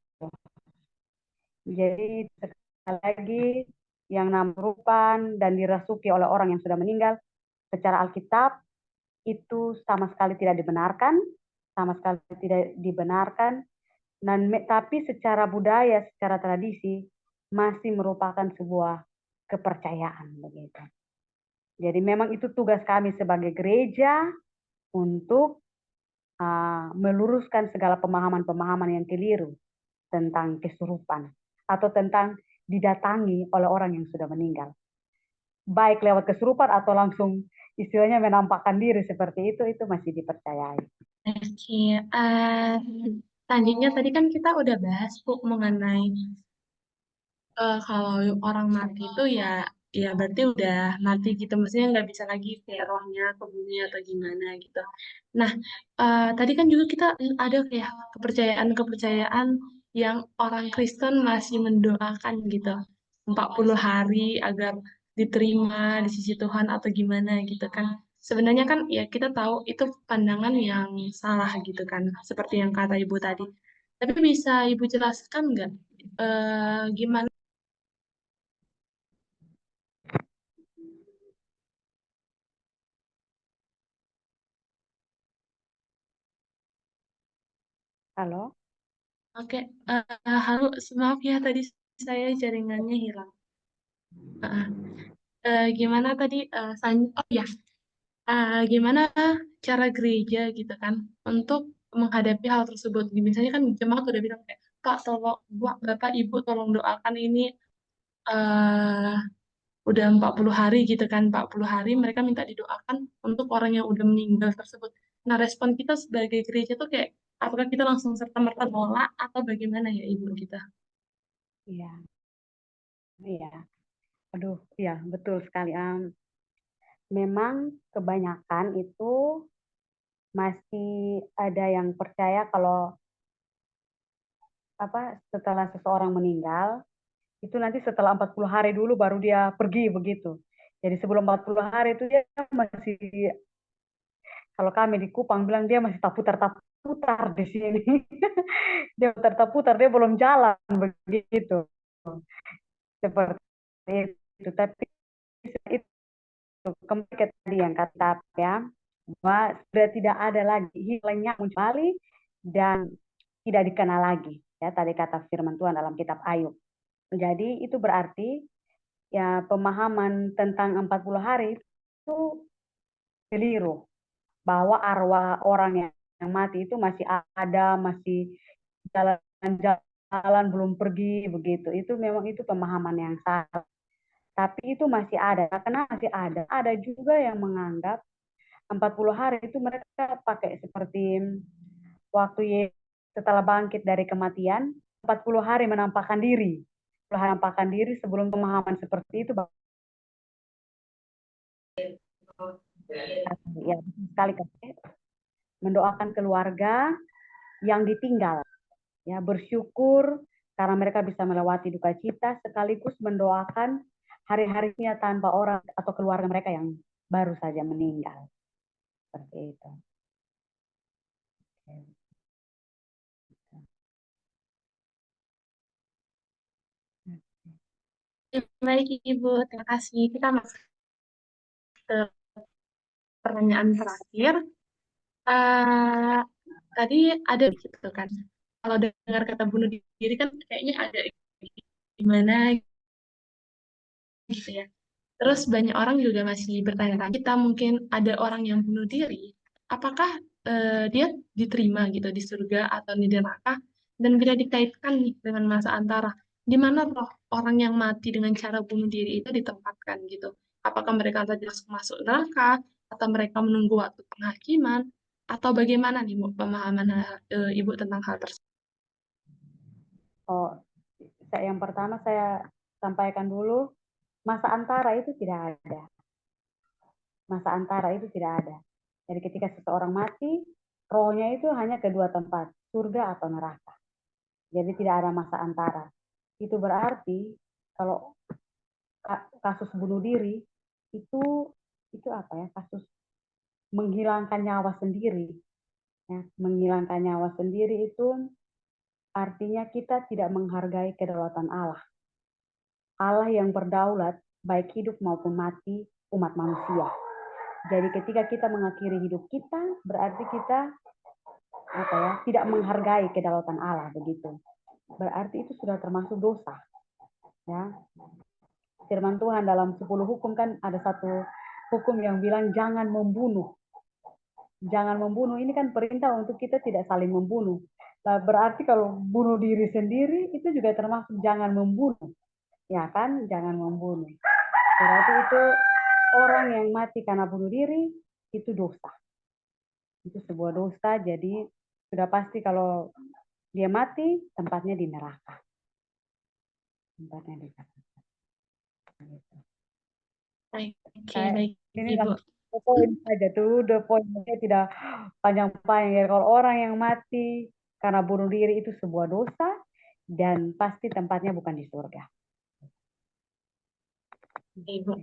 Jadi sekali lagi yang namrupan dan dirasuki oleh orang yang sudah meninggal secara Alkitab itu sama sekali tidak dibenarkan, tapi secara budaya, secara tradisi masih merupakan sebuah kepercayaan begitu. Jadi memang itu tugas kami sebagai gereja untuk meluruskan segala pemahaman-pemahaman yang keliru tentang kesurupan atau tentang didatangi oleh orang yang sudah meninggal. Baik lewat kesurupan atau langsung istilahnya menampakkan diri seperti itu masih dipercayai. Oke, selanjutnya tadi kan kita udah bahas Bu mengenai kalau orang mati itu ya berarti udah mati gitu, maksudnya nggak bisa lagi kayak rohnya ke bumi atau gimana gitu. Nah, tadi kan juga kita ada kayak kepercayaan-kepercayaan yang orang Kristen masih mendoakan gitu 40 hari agar diterima di sisi Tuhan atau gimana gitu kan. Sebenarnya kan ya kita tahu itu pandangan yang salah gitu kan, seperti yang kata Ibu tadi. Tapi bisa Ibu jelaskan nggak gimana? Halo? Oke, halo, maaf ya tadi saya jaringannya hilang. Uh, gimana tadi? Oh ya, gimana cara gereja gitu kan untuk menghadapi hal tersebut? Misalnya kan jemaat udah bilang kayak, Kak, tolong, Bapak, Ibu, tolong doakan ini uh, udah 40 hari gitu kan, 40 hari mereka minta didoakan untuk orang yang udah meninggal tersebut. Nah, respon kita sebagai gereja tuh kayak, apakah kita langsung serta-merta nolak atau bagaimana ya Ibu kita? Iya, iya. Aduh, iya betul sekali. Memang kebanyakan itu masih ada yang percaya kalau setelah seseorang meninggal itu nanti setelah 40 hari dulu baru dia pergi begitu. Jadi sebelum 40 hari itu dia masih, kalau kami di Kupang bilang dia masih taputar-taputar di sini. Dia taputar-taputar, dia belum jalan begitu. Seperti itu. Tapi itu kembali ke tadi yang kata ya, bahwa sudah tidak ada lagi hilangnya kembali dan tidak dikenal lagi. Ya, tadi kata firman Tuhan dalam kitab Ayub. Jadi itu berarti ya pemahaman tentang 40 hari itu keliru. Bahwa arwah orang yang mati itu masih ada, masih jalan-jalan, belum pergi begitu. Itu memang itu pemahaman yang salah. Tapi itu masih ada. Karena masih ada. Ada juga yang menganggap 40 hari itu mereka pakai seperti waktu Yesus setelah bangkit dari kematian, 40 hari menampakkan diri. Menampakkan diri sebelum pemahaman seperti itu. Ya, sekali mendoakan keluarga yang ditinggal. Ya, bersyukur karena mereka bisa melewati duka cita sekaligus mendoakan hari-harinya tanpa orang atau keluarga mereka yang baru saja meninggal. Seperti itu. Baik, Ibu. Terima kasih. Kita masuk ke pertanyaan terakhir. Eh, tadi ada gitu kan. Kalau dengar kata bunuh diri kan kayaknya ada gimana gitu ya. Terus banyak orang juga masih bertanya, kita mungkin ada orang yang bunuh diri, apakah dia diterima gitu di surga atau di neraka? Dan bila dikaitkan nih dengan masa antara, di mana roh orang yang mati dengan cara bunuh diri itu ditempatkan gitu? Apakah mereka tadi langsung masuk neraka, atau mereka menunggu waktu penghakiman, atau bagaimana nih Bu, pemahaman Ibu tentang hal tersebut? Oh, yang pertama saya sampaikan dulu, masa antara itu tidak ada. Masa antara itu tidak ada. Jadi ketika seseorang mati, rohnya itu hanya kedua tempat, surga atau neraka. Jadi tidak ada masa antara. Itu berarti kalau kasus bunuh diri itu apa ya? Kasus menghilangkan nyawa sendiri. Ya, menghilangkan nyawa sendiri itu artinya kita tidak menghargai kedaulatan Allah. Allah yang berdaulat baik hidup maupun mati umat manusia. Jadi ketika kita mengakhiri hidup kita, berarti kita tidak menghargai kedaulatan Allah begitu. Berarti itu sudah termasuk dosa. Ya. Firman Tuhan dalam 10 hukum kan ada satu hukum yang bilang jangan membunuh. Jangan membunuh ini kan perintah untuk kita tidak saling membunuh. Nah, berarti kalau bunuh diri sendiri itu juga termasuk jangan membunuh. Ya kan, jangan membunuh. Berarti itu orang yang mati karena bunuh diri itu dosa. Itu sebuah dosa, jadi sudah pasti kalau dia mati tempatnya di neraka. Tempatnya di neraka. Baik, Ini Ibu. poin saja tuh, poinnya tidak panjang-panjang. Kalau orang yang mati karena bunuh diri itu sebuah dosa dan pasti tempatnya bukan di surga. Ibu.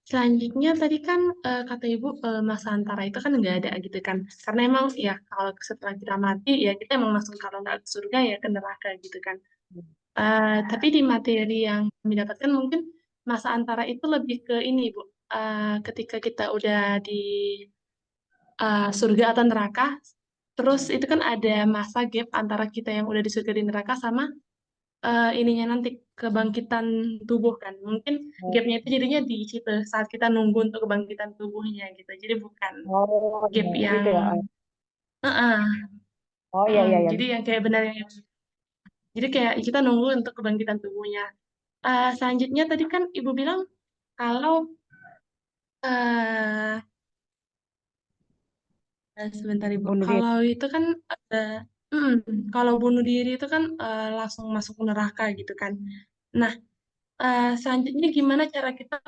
Selanjutnya tadi kan kata Ibu masa antara itu kan nggak ada gitu kan. Karena emang ya kalau setelah kita mati ya kita emang masuk kalau nggak ke surga ya ke neraka gitu kan. Tapi di materi yang kami dapatkan mungkin masa antara itu lebih ke ini Bu. Ketika kita udah di surga atau neraka, terus itu kan ada masa gap antara kita yang udah di surga di neraka sama ininya nanti kebangkitan tubuh kan. Mungkin gapnya itu jadinya di situ saat kita nunggu untuk kebangkitan tubuhnya gitu. Jadi bukan gap yang Gitu ya. Oh iya iya. jadi yang kayak benar yang jadi kayak kita nunggu untuk kebangkitan tubuhnya. Selanjutnya tadi kan Ibu bilang kalau eh sebentar Ibu, Bunuh diri. kalau itu kan kalau bunuh diri itu kan langsung masuk neraka gitu kan. Nah, selanjutnya gimana cara kita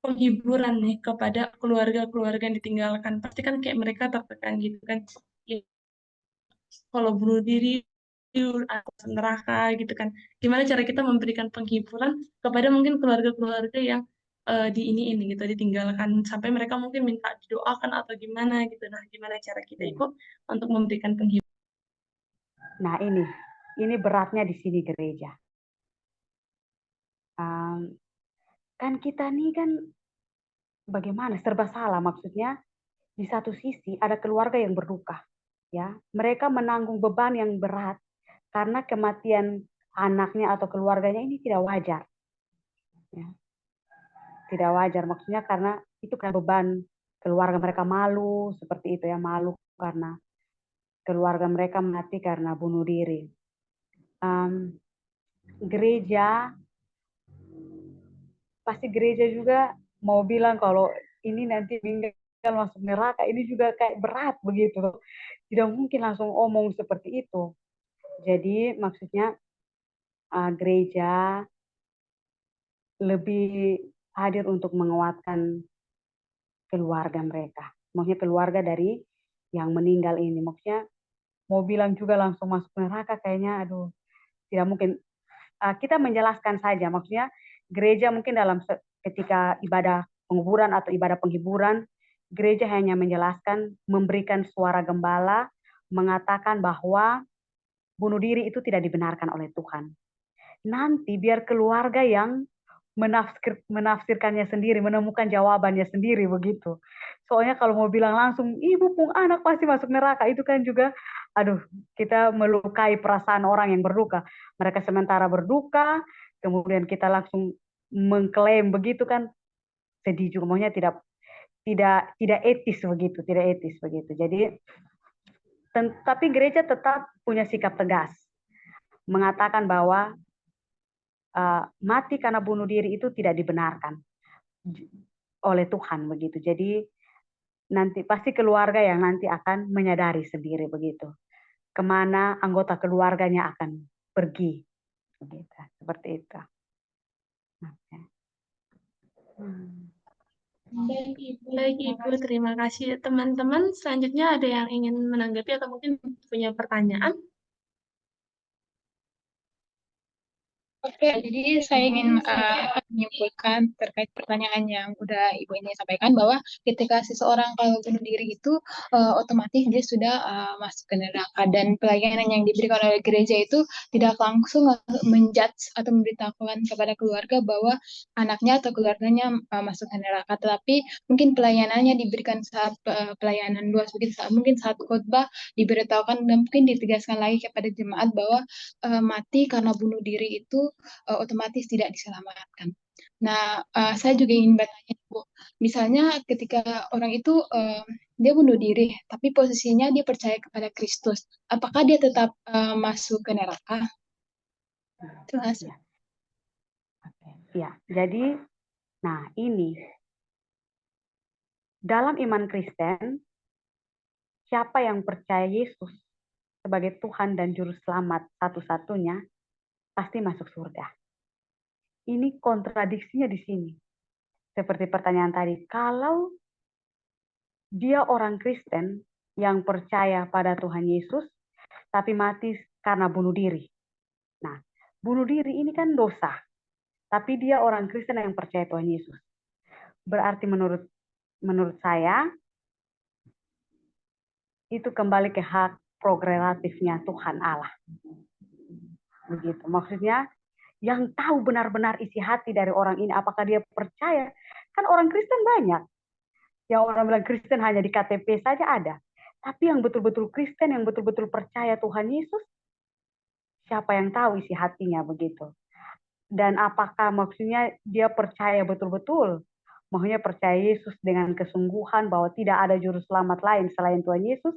penghiburan nih kepada keluarga-keluarga yang ditinggalkan? Pasti kan kayak mereka tertekan gitu kan. Ya, kalau bunuh diri atau neraka gitu kan. Gimana cara kita memberikan penghiburan kepada mungkin keluarga-keluarga yang di ini gitu ditinggalkan sampai mereka mungkin minta didoakan atau gimana gitu. Nah, gimana cara kita Iya. itu untuk memberikan penghiburan? Nah, ini beratnya di sini gereja. Kan kita nih kan bagaimana serba salah, maksudnya di satu sisi ada keluarga yang berduka, ya mereka menanggung beban yang berat karena kematian anaknya atau keluarganya ini tidak wajar, ya. Tidak wajar maksudnya karena itu kan beban keluarga mereka, malu seperti itu ya, malu karena keluarga mereka mati karena bunuh diri. Gereja pasti gereja juga mau bilang kalau ini nanti meninggal masuk neraka, ini juga kayak berat begitu. Tidak mungkin langsung omong seperti itu. Jadi maksudnya gereja lebih hadir untuk menguatkan keluarga mereka. Maksudnya keluarga dari yang meninggal ini. Maksudnya mau bilang juga langsung masuk neraka kayaknya aduh tidak mungkin. Kita menjelaskan saja, maksudnya gereja mungkin dalam ketika ibadah penguburan atau ibadah penghiburan, gereja hanya menjelaskan, memberikan suara gembala, mengatakan bahwa bunuh diri itu tidak dibenarkan oleh Tuhan. Nanti biar keluarga yang menafsirkannya sendiri, menemukan jawabannya sendiri begitu. Soalnya kalau mau bilang langsung, ibu pun anak pasti masuk neraka, itu kan juga, aduh, kita melukai perasaan orang yang berduka. Mereka sementara berduka, kemudian kita langsung mengklaim begitu kan, sedih juga. Maunya tidak etis begitu, tidak etis begitu. Jadi, tapi gereja tetap punya sikap tegas, mengatakan bahwa mati karena bunuh diri itu tidak dibenarkan oleh Tuhan begitu. Jadi nanti pasti keluarga yang nanti akan menyadari sendiri begitu kemana anggota keluarganya akan pergi begitu, seperti itu. Okay. Baik Ibu, terima kasih. Teman-teman, selanjutnya ada yang ingin menanggapi atau mungkin punya pertanyaan? Oke, jadi saya ingin menyimpulkan terkait pertanyaan yang udah Ibu ini sampaikan bahwa ketika seseorang kalau bunuh diri itu otomatis dia sudah masuk ke neraka, dan pelayanan yang diberikan oleh gereja itu tidak langsung menjudge atau memberitahukan kepada keluarga bahwa anaknya atau keluarganya masuk ke neraka, tetapi mungkin pelayanannya diberikan saat pelayanan luas, mungkin saat khotbah diberitahukan dan mungkin ditegaskan lagi kepada jemaat bahwa mati karena bunuh diri itu otomatis tidak diselamatkan. Nah, saya juga ingin bertanya, Bu, misalnya ketika orang itu dia bunuh diri, tapi posisinya dia percaya kepada Kristus, apakah dia tetap masuk ke neraka? Terima kasih. Ya, jadi, nah ini dalam iman Kristen, siapa yang percaya Yesus sebagai Tuhan dan Juru Selamat satu-satunya pasti masuk surga. Ini kontradiksinya di sini. Seperti pertanyaan tadi, kalau dia orang Kristen yang percaya pada Tuhan Yesus, tapi mati karena bunuh diri. Nah, bunuh diri ini kan dosa. Tapi dia orang Kristen yang percaya Tuhan Yesus. Berarti menurut saya, itu kembali ke hak prerogatifnya Tuhan Allah. Begitu. Maksudnya, yang tahu benar-benar isi hati dari orang ini, apakah dia percaya? Kan orang Kristen banyak. Yang orang bilang Kristen hanya di KTP saja ada. Tapi yang betul-betul Kristen, yang betul-betul percaya Tuhan Yesus, siapa yang tahu isi hatinya begitu. Dan apakah maksudnya dia percaya betul-betul, maksudnya percaya Yesus dengan kesungguhan bahwa tidak ada juru selamat lain selain Tuhan Yesus,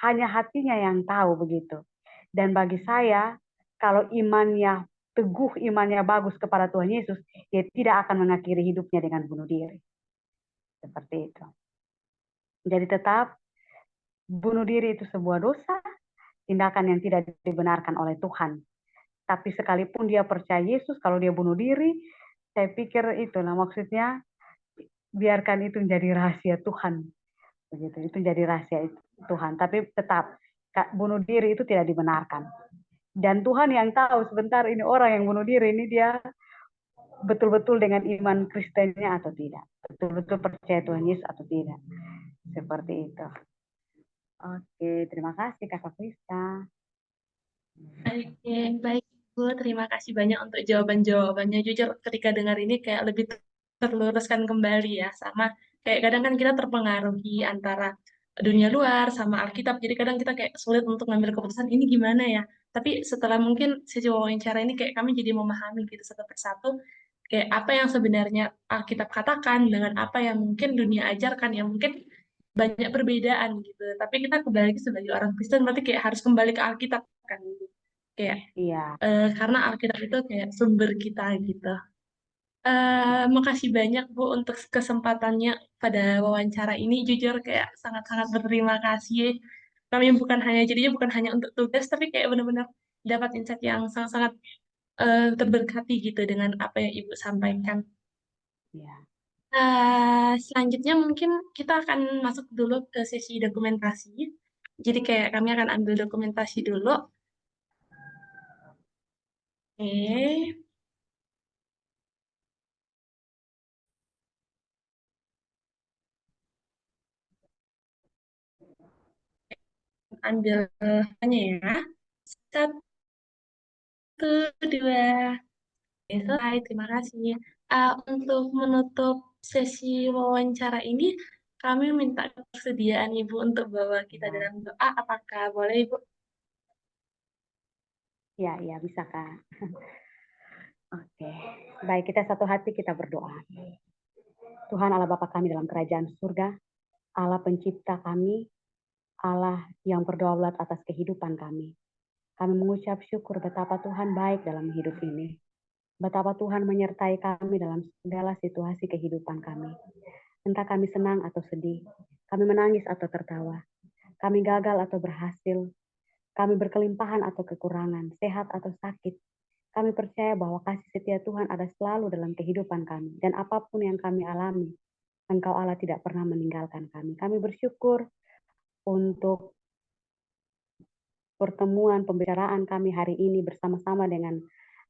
hanya hatinya yang tahu begitu. Dan bagi saya, kalau imannya teguh, imannya bagus kepada Tuhan Yesus, dia tidak akan mengakhiri hidupnya dengan bunuh diri. Seperti itu. Jadi tetap bunuh diri itu sebuah dosa, tindakan yang tidak dibenarkan oleh Tuhan. Tapi sekalipun dia percaya Yesus, kalau dia bunuh diri, saya pikir itulah maksudnya, biarkan itu menjadi rahasia Tuhan. Begitu, itu jadi rahasia Tuhan. Tapi tetap bunuh diri itu tidak dibenarkan. Dan Tuhan yang tahu sebentar ini orang yang bunuh diri ini dia betul-betul dengan iman Kristennya atau tidak. Betul-betul percaya Tuhan Yesus atau tidak. Seperti itu. Oke, terima kasih Kakak Krista. Oke, baik Bu. Terima kasih banyak untuk jawaban-jawabannya. Jujur ketika dengar ini kayak lebih terluruskan kembali ya. Sama kayak kadang kan kita terpengaruhi antara dunia luar sama Alkitab. Jadi kadang kita kayak sulit untuk ngambil keputusan ini gimana ya. Tapi setelah mungkin sesi wawancara ini kayak kami jadi memahami gitu satu persatu kayak apa yang sebenarnya Alkitab katakan dengan apa yang mungkin dunia ajarkan yang mungkin banyak perbedaan gitu. Tapi kita kembali lagi sebagai orang Kristen berarti kayak harus kembali ke Alkitab kan gitu. Kayak Iya, karena Alkitab itu kayak sumber kita gitu. Makasih banyak Bu untuk kesempatannya pada wawancara ini. Jujur kayak sangat-sangat berterima kasih. Kami bukan hanya jadinya bukan hanya untuk tugas, tapi kayak benar-benar dapat insight yang sangat-sangat terberkati gitu dengan apa yang Ibu sampaikan. iya. Selanjutnya mungkin kita akan masuk dulu ke sesi dokumentasi. Jadi kayak kami akan ambil dokumentasi dulu. Oke, ambil hanya ya. Satu, dua. Oke, selesai. Terima kasih. Untuk menutup sesi wawancara ini, kami minta kesediaan Ibu untuk bawa kita dalam doa. Apakah boleh Ibu? Iya, iya, bisa Kak. Oke, baik kita satu hati kita berdoa. Tuhan Allah Bapa kami dalam kerajaan surga, Allah pencipta kami, Allah yang berdaulat atas kehidupan kami. Kami mengucap syukur betapa Tuhan baik dalam hidup ini. Betapa Tuhan menyertai kami dalam segala situasi kehidupan kami. Entah kami senang atau sedih, kami menangis atau tertawa, kami gagal atau berhasil, kami berkelimpahan atau kekurangan, sehat atau sakit. Kami percaya bahwa kasih setia Tuhan ada selalu dalam kehidupan kami. Dan apapun yang kami alami, Engkau Allah tidak pernah meninggalkan kami. Kami bersyukur untuk pertemuan pembicaraan kami hari ini bersama-sama dengan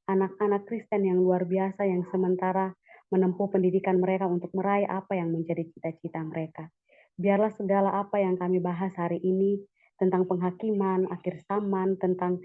anak-anak Kristen yang luar biasa yang sementara menempuh pendidikan mereka untuk meraih apa yang menjadi cita-cita mereka. Biarlah segala apa yang kami bahas hari ini tentang penghakiman, akhir zaman, tentang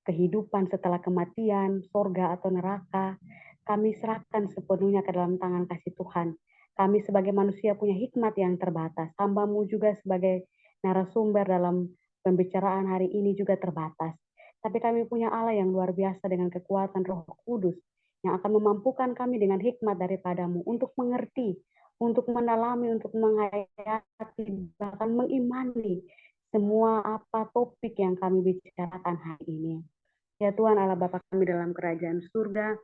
kehidupan setelah kematian, sorga atau neraka, kami serahkan sepenuhnya ke dalam tangan kasih Tuhan. Kami sebagai manusia punya hikmat yang terbatas. Hamba-Mu juga sebagai narasumber dalam pembicaraan hari ini juga terbatas. Tapi kami punya Allah yang luar biasa dengan kekuatan Roh Kudus yang akan memampukan kami dengan hikmat daripada-Mu untuk mengerti, untuk mendalami, untuk menghayati, bahkan mengimani semua apa topik yang kami bicarakan hari ini. Ya Tuhan Allah Bapa kami dalam kerajaan surga,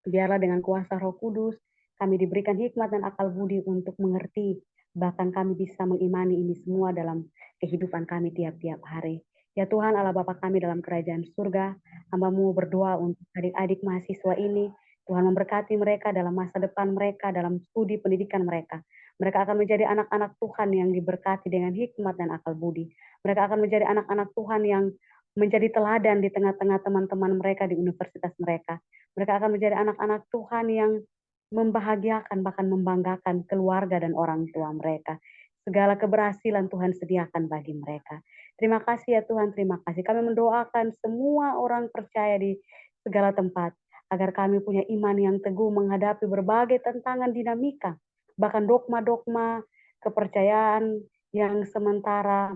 biarlah dengan kuasa Roh Kudus kami diberikan hikmat dan akal budi untuk mengerti, bahkan kami bisa mengimani ini semua dalam kehidupan kami tiap-tiap hari. Ya Tuhan Allah Bapa kami dalam kerajaan surga, hamba-Mu berdoa untuk adik-adik mahasiswa ini, Tuhan memberkati mereka dalam masa depan mereka, dalam studi pendidikan mereka. Mereka akan menjadi anak-anak Tuhan yang diberkati dengan hikmat dan akal budi. Mereka akan menjadi anak-anak Tuhan yang menjadi teladan di tengah-tengah teman-teman mereka di universitas mereka. Mereka akan menjadi anak-anak Tuhan yang membahagiakan, bahkan membanggakan keluarga dan orang tua mereka. Segala keberhasilan Tuhan sediakan bagi mereka. Terima kasih ya Tuhan, terima kasih. Kami mendoakan semua orang percaya di segala tempat, agar kami punya iman yang teguh menghadapi berbagai tantangan dinamika, bahkan dogma-dogma kepercayaan yang sementara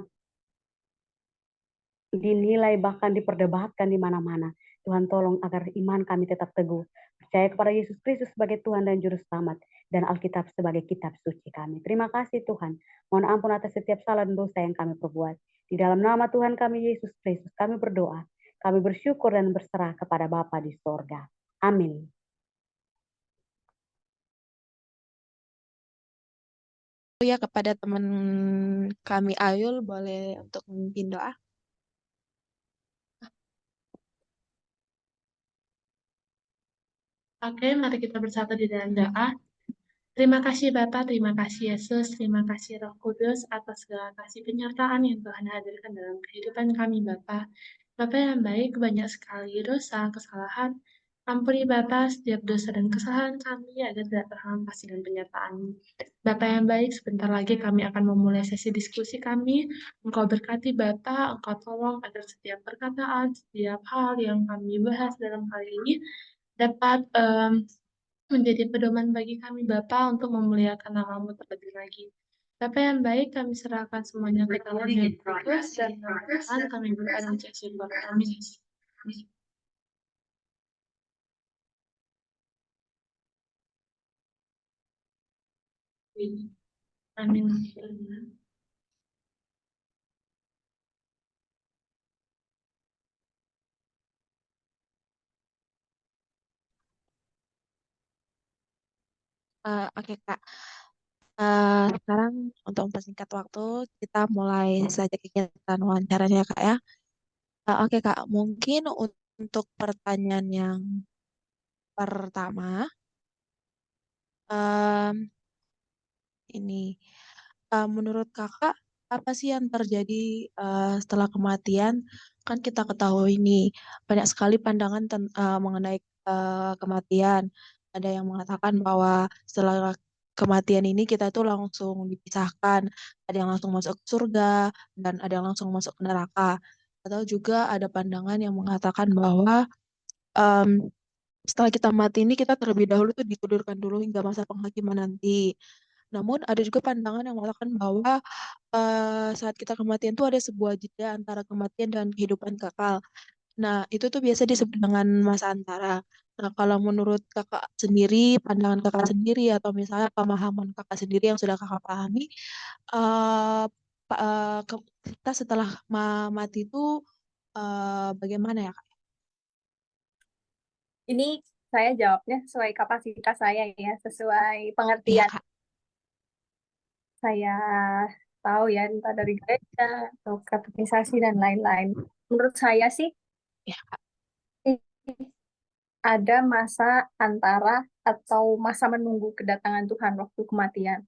dinilai bahkan diperdebatkan di mana-mana. Tuhan tolong agar iman kami tetap teguh. Percaya kepada Yesus Kristus sebagai Tuhan dan Juru Selamat. Dan Alkitab sebagai kitab suci kami. Terima kasih Tuhan. Mohon ampun atas setiap salah dan dosa yang kami perbuat. Di dalam nama Tuhan kami Yesus Kristus kami berdoa. Kami bersyukur dan berserah kepada Bapa di sorga. Amin. Ya, kepada teman kami Ayul, boleh untuk memimpin doa. Oke, mari kita bersatu di dalam doa. Terima kasih Bapak, terima kasih Yesus, terima kasih Roh Kudus atas segala kasih penyertaan yang Tuhan hadirkan dalam kehidupan kami Bapak. Bapa yang baik, banyak sekali dosa, kesalahan. Ampuni Bapa setiap dosa dan kesalahan kami agar tidak terhampas dengan penyertaan-Mu. Bapa yang baik, sebentar lagi kami akan memulai sesi diskusi kami. Engkau berkati Bapa, Engkau tolong agar setiap perkataan, setiap hal yang kami bahas dalam kali ini dapat menjadi pedoman bagi kami Bapa untuk memuliakan nama-Mu terlebih lagi. Bapa yang baik, kami serahkan semuanya ke dalam Yang Kudus dan Tuhan kami berdoa dan syukur. Amin. Amin. Oke Kak. Sekarang untuk mempersingkat waktu, kita mulai saja kegiatan wawancaranya ya Kak ya. Oke Kak, mungkin untuk pertanyaan yang pertama, em, ini menurut Kakak apa sih yang terjadi setelah kematian? Kan kita ketahui nih banyak sekali pandangan mengenai kematian. Ada yang mengatakan bahwa setelah kematian ini kita tuh langsung dipisahkan. Ada yang langsung masuk ke surga dan ada yang langsung masuk ke neraka. Atau juga ada pandangan yang mengatakan bahwa em, setelah kita mati ini kita terlebih dahulu tuh ditidurkan dulu hingga masa penghakiman nanti. Namun ada juga pandangan yang mengatakan bahwa saat kita kematian itu ada sebuah jeda antara kematian dan kehidupan kekal. Nah, itu tuh biasa disebut dengan masa antara. Nah, kalau menurut kakak sendiri, pandangan kakak sendiri, atau misalnya pemahaman kakak sendiri yang sudah kakak pahami, eh kita setelah mati itu bagaimana ya, Kak? Ini saya jawabnya sesuai kapasitas saya ya, sesuai Iya, pengertian Kak. saya tahu ya, entah dari gereja atau katekisasi dan lain-lain. Menurut saya sih Iya, Kak. ada masa antara atau masa menunggu kedatangan Tuhan waktu kematian.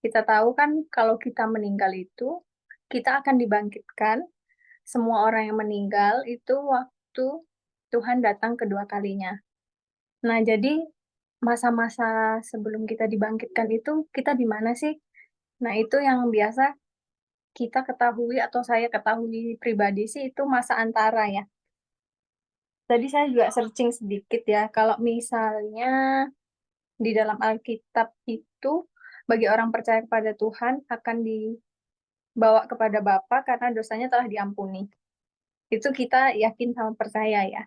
Kita tahu kan kalau kita meninggal itu, kita akan dibangkitkan. Semua orang yang meninggal itu waktu Tuhan datang kedua kalinya. Nah, jadi masa-masa sebelum kita dibangkitkan itu, kita di mana sih? Nah, itu yang biasa kita ketahui atau saya ketahui pribadi sih itu masa antara ya. Tadi saya juga searching sedikit ya, kalau misalnya di dalam Alkitab itu bagi orang percaya kepada Tuhan akan dibawa kepada Bapa karena dosanya telah diampuni. Itu kita yakin sama percaya ya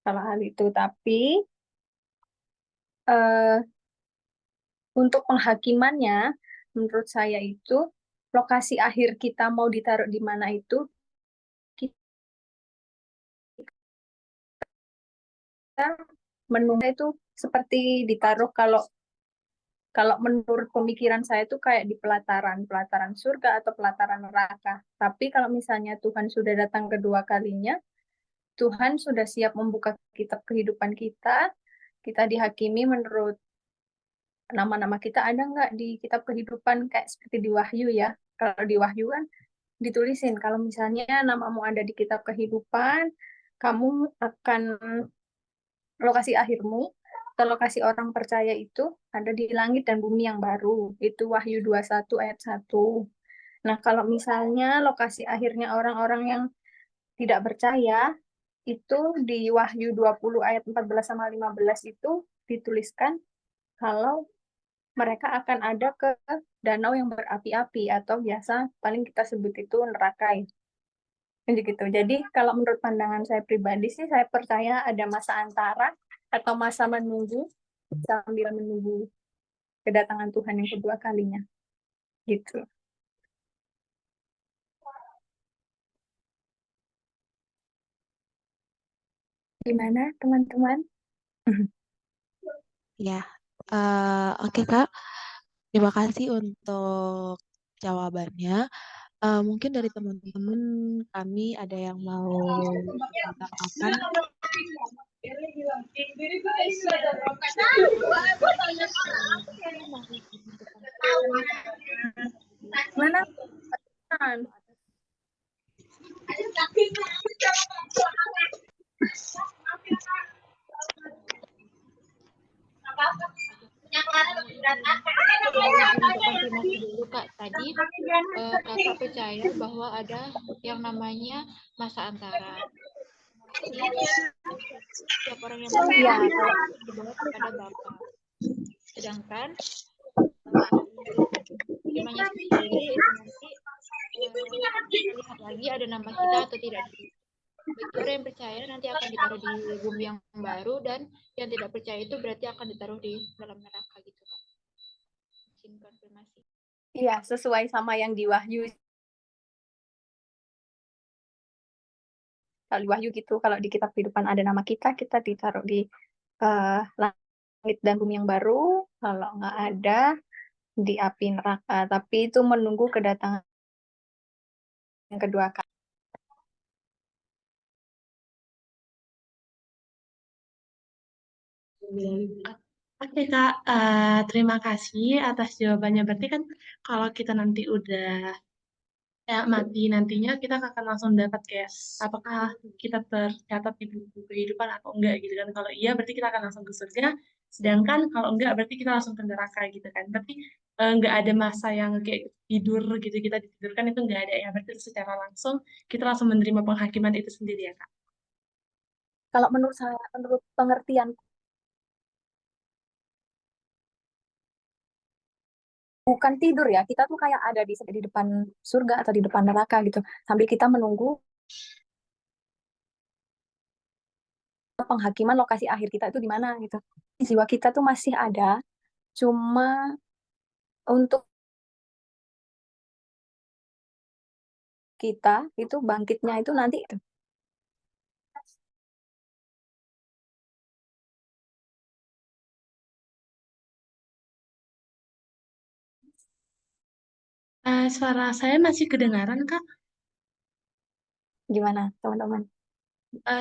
kalau hal itu. Tapi eh, untuk penghakimannya, menurut saya itu lokasi akhir kita mau ditaruh di mana itu kita menunggu itu seperti ditaruh kalau kalau menurut pemikiran saya itu kayak di pelataran surga atau pelataran neraka. Tapi kalau misalnya Tuhan sudah datang kedua kalinya, Tuhan sudah siap membuka kitab kehidupan kita. Kita dihakimi menurut nama-nama kita ada nggak di kitab kehidupan kayak seperti di Wahyu ya. Kalau di Wahyu kan ditulisin kalau misalnya namamu ada di kitab kehidupan, kamu akan lokasi akhirmu atau lokasi orang percaya itu ada di langit dan bumi yang baru. Itu Wahyu 21 ayat 1. Nah, kalau misalnya lokasi akhirnya orang-orang yang tidak percaya itu di Wahyu 20 ayat 14 sama 15 itu dituliskan kalau mereka akan ada ke danau yang berapi-api atau biasa paling kita sebut itu neraka ya. Gitu. Jadi kalau menurut pandangan saya pribadi sih saya percaya ada masa antara atau masa menunggu sambil menunggu kedatangan Tuhan yang kedua kalinya. Gitu. Gimana teman-teman? Ya, oke Kak. Terima kasih untuk jawabannya. Mungkin dari teman-teman kami ada yang mau mengatakan. Mana? Untuk konfirmasi dulu Kak, tadi Kakak percaya bahwa ada yang namanya masa antara. Jadi setiap orang yang Ya, percaya kalau dibawa kepada Bapa. Sedangkan firman Yesus sendiri itu nanti lihat lagi ada nama kita atau tidak. Bagi orang yang percaya nanti akan ditaruh di bumi yang baru, dan yang tidak percaya itu berarti akan ditaruh di dalam neraka gitu Kak. Izin konfirmasi. iya, sesuai sama yang di Wahyu. Kalau di Wahyu gitu, kalau di kitab kehidupan ada nama kita, kita ditaruh di langit dan bumi yang baru. Kalau nggak ada, di api neraka. Tapi itu menunggu kedatangan yang kedua kali. Oke Kak, terima kasih atas jawabannya. Berarti kan kalau kita nanti udah kayak mati nantinya, kita akan langsung dapat kayak apakah kita tercatat di buku kehidupan atau enggak gitu kan. Kalau iya berarti kita akan langsung ke surga. Sedangkan kalau enggak berarti kita langsung ke neraka gitu kan. Berarti enggak ada masa yang kayak tidur gitu, kita ditidurkan itu enggak ada ya. Berarti secara langsung kita langsung menerima penghakiman itu sendiri ya Kak. Kalau menurut saya, menurut pengertian, bukan tidur ya, kita tuh kayak ada di depan surga atau di depan neraka gitu. Sambil kita menunggu penghakiman lokasi akhir kita itu di mana gitu. Jiwa kita tuh masih ada, cuma untuk kita itu bangkitnya itu nanti itu. Suara saya masih kedengaran Kak? Gimana teman-teman?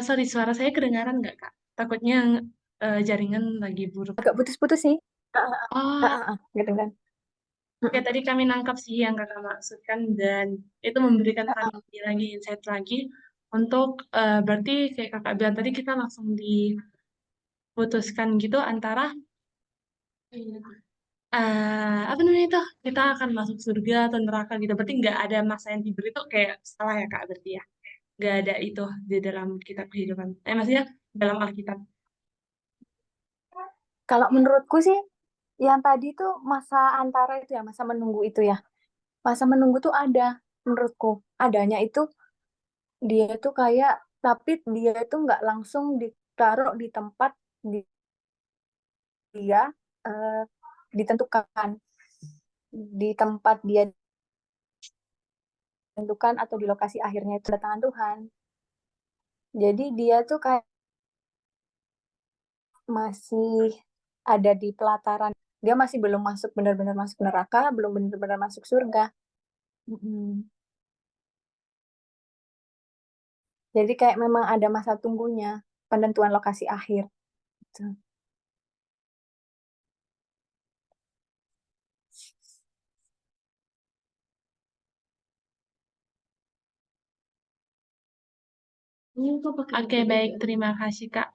Sorry, suara saya kedengaran nggak Kak? Takutnya jaringan lagi buruk. Agak putus-putus sih. Oh, Gitu kan. oke, tadi kami nangkap sih yang kakak maksudkan dan itu memberikan kami lagi insight lagi untuk berarti kayak kakak bilang tadi kita langsung diputuskan gitu antara apa namanya itu kita akan masuk surga atau neraka gitu. Berarti nggak ada masa yang tidur itu kayak salah ya kak berarti ya. Nggak ada itu di dalam kitab kehidupan. Maksudnya dalam Alkitab. Kalau menurutku sih, yang tadi tuh masa antara itu ya, masa menunggu itu ya. Masa menunggu tuh ada, menurutku. Adanya itu, dia tuh kayak, tapi dia itu nggak langsung ditaruh di tempat dia eh, ditentukan. Di tempat dia ditentukan atau di lokasi akhirnya itu kedatangan Tuhan. Jadi dia tuh kayak masih ada di pelataran. Dia masih belum masuk benar-benar masuk neraka, belum benar-benar masuk surga. Mm-mm. Jadi kayak memang ada masa tunggunya, penentuan lokasi akhir. Gitu. Oke, baik. Terima kasih, Kak.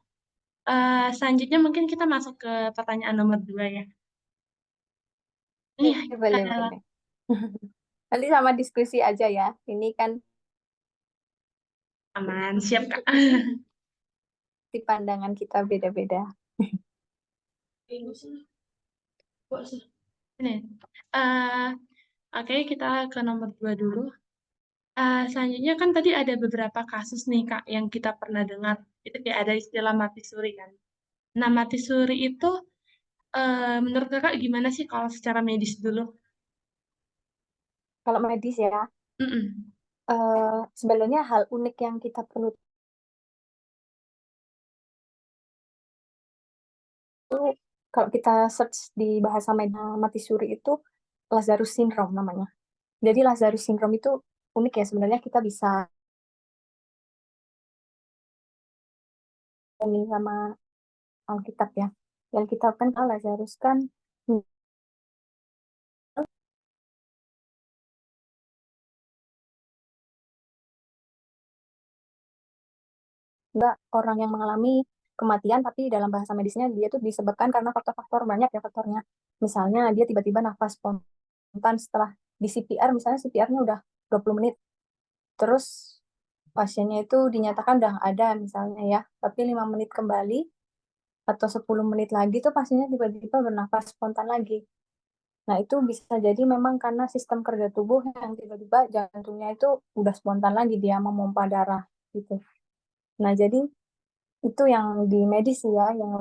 Selanjutnya mungkin kita masuk ke pertanyaan nomor 2 ya. Ini Boleh, adalah boleh. Nanti sama diskusi aja ya. Ini kan aman, siap, Kak. di pandangan kita beda-beda. Ini. eh oke, kita ke nomor 2 dulu. Selanjutnya kan tadi ada beberapa kasus nih, Kak, yang kita pernah dengar. Itu kayak ada istilah mati suri kan. Nah, mati suri itu menurut Kakak gimana sih kalau secara medis dulu? Kalau medis ya, Mm-mm. sebenarnya hal unik yang kita perlu tahu kalau kita search di bahasa mati suri itu Lazarus syndrome namanya. Jadi Lazarus syndrome itu unik ya sebenarnya kita bisa ini sama Alkitab ya. Yang kita kan Lazarus kan enggak orang yang mengalami kematian, tapi dalam bahasa medisnya dia tuh disebabkan karena faktor-faktor banyak ya faktornya. Misalnya dia tiba-tiba nafas spontan setelah di CPR, misalnya CPR-nya udah 20 menit, terus pasiennya itu dinyatakan udah ada misalnya ya, tapi 5 menit kembali atau 10 menit lagi tuh pasiennya tiba-tiba bernafas spontan lagi. Nah, itu bisa jadi memang karena sistem kerja tubuh yang tiba-tiba jantungnya itu udah spontan lagi dia memompa darah gitu. Nah, jadi itu yang di medis ya, yang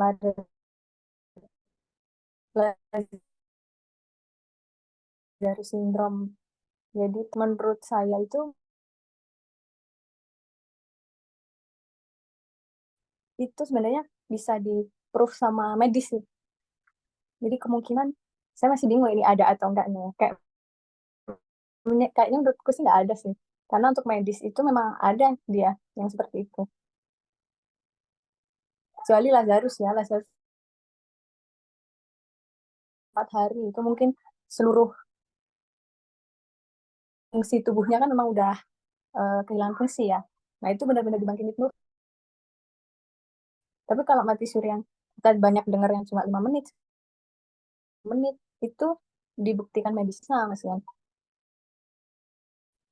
dari sindrom. Jadi menurut saya itu sebenarnya bisa di-proof sama medis sih. Jadi kemungkinan saya masih bingung ini ada atau enggaknya. Kayaknya menurutku sih nggak ada sih. Karena untuk medis itu memang ada dia yang seperti itu. Kecuali Lazarus ya, Lazarus 4 hari itu mungkin seluruh fungsi tubuhnya kan memang udah kehilangan fungsi ya. Nah, itu benar-benar dibangkit nur. Tapi kalau mati suri yang kita banyak dengar yang cuma 5 menit, itu dibuktikan medisnya Mas Yan.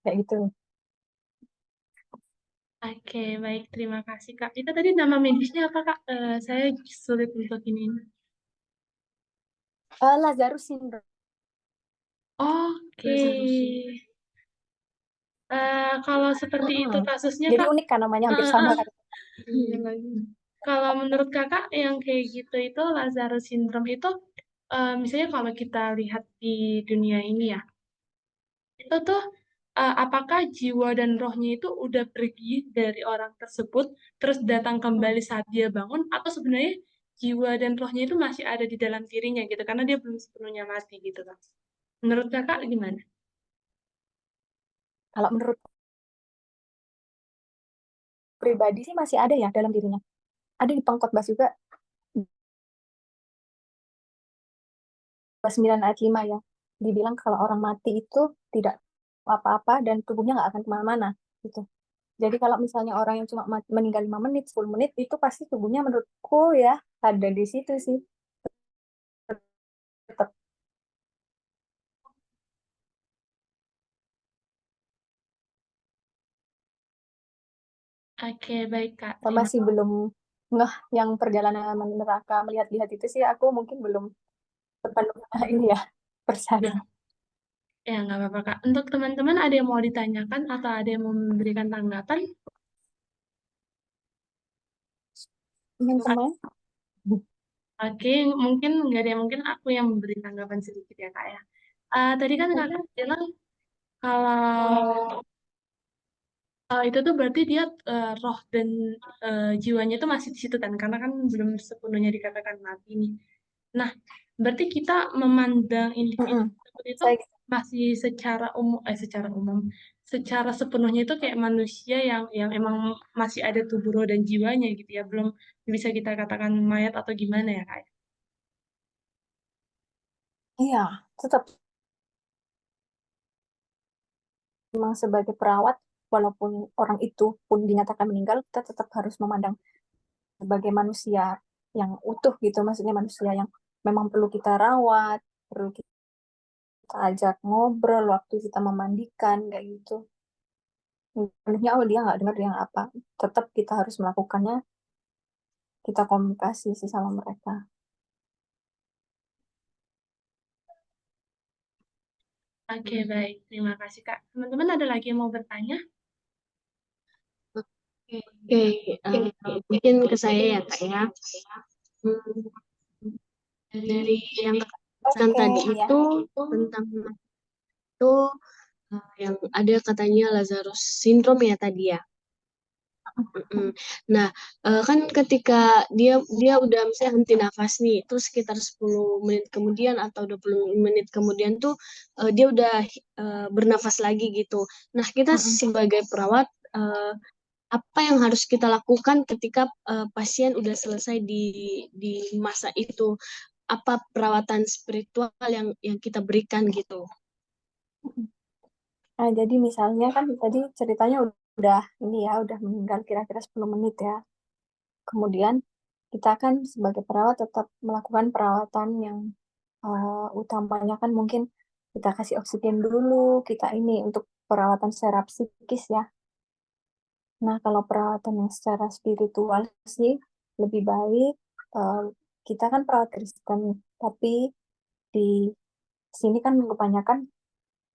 Kayak gitu. Oke, baik. Terima kasih, Kak. Itu tadi nama medisnya apa, Kak? Saya sulit untuk ini. Lazarus syndrome. Oke. Kalau seperti itu kasusnya, Jadi Kak, unik kan namanya hampir sama kan. iya lagi. Kalau menurut Kakak yang kayak gitu itu Lazarus syndrome itu misalnya kalau kita lihat di dunia ini ya, itu tuh apakah jiwa dan rohnya itu udah pergi dari orang tersebut terus datang kembali saat dia bangun atau sebenarnya jiwa dan rohnya itu masih ada di dalam dirinya gitu karena dia belum sepenuhnya mati gitu kan. Menurut Kakak gimana? Kalau menurut pribadi sih masih ada ya dalam dirinya. Ada di Pengkhotbah juga 9 ayat 5 ya. Dibilang kalau orang mati itu tidak apa-apa dan tubuhnya nggak akan kemana-mana gitu. Jadi kalau misalnya orang yang cuma meninggal 5 menit, 10 menit, itu pasti tubuhnya menurutku ya ada di situ sih. Tetap Oke, baik Kak. masih belum ngeh yang perjalanan neraka melihat-lihat itu sih aku mungkin belum sepenuhnya ini ya percaya. Ya, nggak apa-apa, Kak. Untuk teman-teman ada yang mau ditanyakan atau ada yang mau memberikan tanggapan? Teman-teman, Oke, mungkin nggak ada yang mungkin aku yang memberi tanggapan sedikit ya, Kak ya. Tadi kan Kakak bilang kalau itu tuh berarti dia roh dan jiwanya itu masih di situ kan, karena kan belum sepenuhnya dikatakan mati nih. Nah, berarti kita memandang individu tersebut itu saya masih secara umum, secara sepenuhnya itu kayak manusia yang emang masih ada tubuh roh dan jiwanya gitu ya, belum bisa kita katakan mayat atau gimana ya, Kak? iya tetap memang sebagai perawat walaupun orang itu pun dinyatakan meninggal kita tetap harus memandang sebagai manusia yang utuh gitu, maksudnya manusia yang memang perlu kita rawat, perlu kita ajak ngobrol waktu kita memandikan kayak gitu. Sebenarnya oh dia nggak dengar dia nggak apa, tetap kita harus melakukannya, kita komunikasi sih sama mereka. Oke, baik. Terima kasih, Kak. Teman-teman ada lagi yang mau bertanya? Oke, mungkin ke saya ya Kak ya. Hmm, dari yang Kakak tadi ya. itu tentang itu yang ada katanya Lazarus syndrome ya tadi ya. Nah, kan ketika dia udah misalnya henti nafas nih, terus sekitar 10 menit kemudian atau 20 menit kemudian tuh dia udah bernafas lagi gitu. Nah, kita sebagai perawat apa yang harus kita lakukan ketika pasien udah selesai di masa itu? Apa perawatan spiritual yang kita berikan gitu? Nah, jadi misalnya kan tadi ceritanya udah ini ya, udah meninggal kira-kira 10 menit ya. Kemudian kita kan sebagai perawat tetap melakukan perawatan yang utamanya kan mungkin kita kasih oksigen dulu, kita ini untuk perawatan secara psikis ya. Nah, kalau perawatan yang secara spiritual sih lebih baik, kita kan perawat Kristen, tapi di sini kan kebanyakan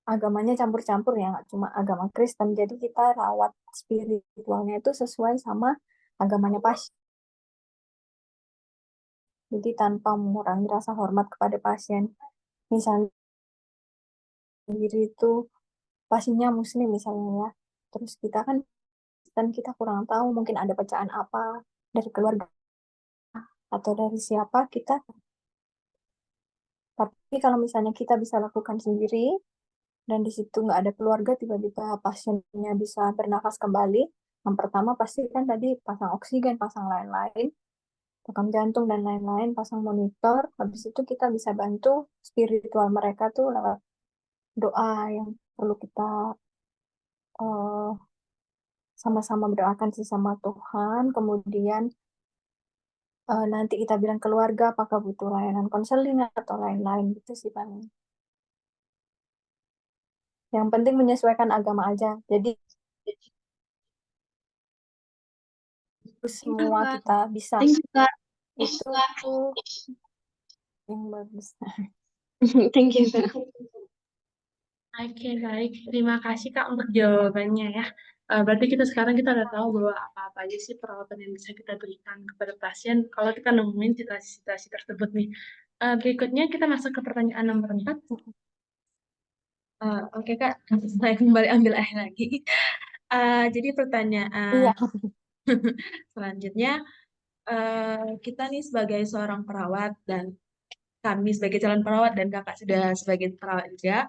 agamanya campur-campur ya, nggak cuma agama Kristen. Jadi kita rawat spiritualnya itu sesuai sama agamanya pasien. Jadi tanpa mengurangi rasa hormat kepada pasien. Misalnya sendiri itu pasiennya Muslim misalnya ya. Terus kita kan dan kita kurang tahu mungkin ada bacaan apa dari keluarga atau dari siapa kita. Tapi kalau misalnya kita bisa lakukan sendiri dan di situ nggak ada keluarga, tiba-tiba pasiennya bisa bernafas kembali. Yang pertama pasti kan tadi pasang oksigen, pasang lain-lain, rekam jantung dan lain-lain, pasang monitor. Habis itu kita bisa bantu spiritual mereka tuh lewat doa yang perlu kita eh, sama-sama berdoakan sesama Tuhan. Kemudian nanti kita bilang keluarga apakah butuh layanan konseling atau lain-lain gitu sih paling. Yang penting menyesuaikan agama aja. Jadi itu semua kita bisa. Thank you, Kak. Itu yang bagus. Thank you, Kak. Oke, baik. Terima kasih Kak untuk jawabannya ya. Berarti kita udah tahu bahwa apa-apa aja sih perawatan yang bisa kita berikan kepada pasien kalau kita nemuin situasi-situasi tersebut nih. Berikutnya kita masuk ke pertanyaan nomor 4. Oke Kak, saya kembali ambil air lagi. Jadi pertanyaan Iya. selanjutnya, kita nih sebagai seorang perawat dan kami sebagai calon perawat dan kakak sudah sebagai perawat juga,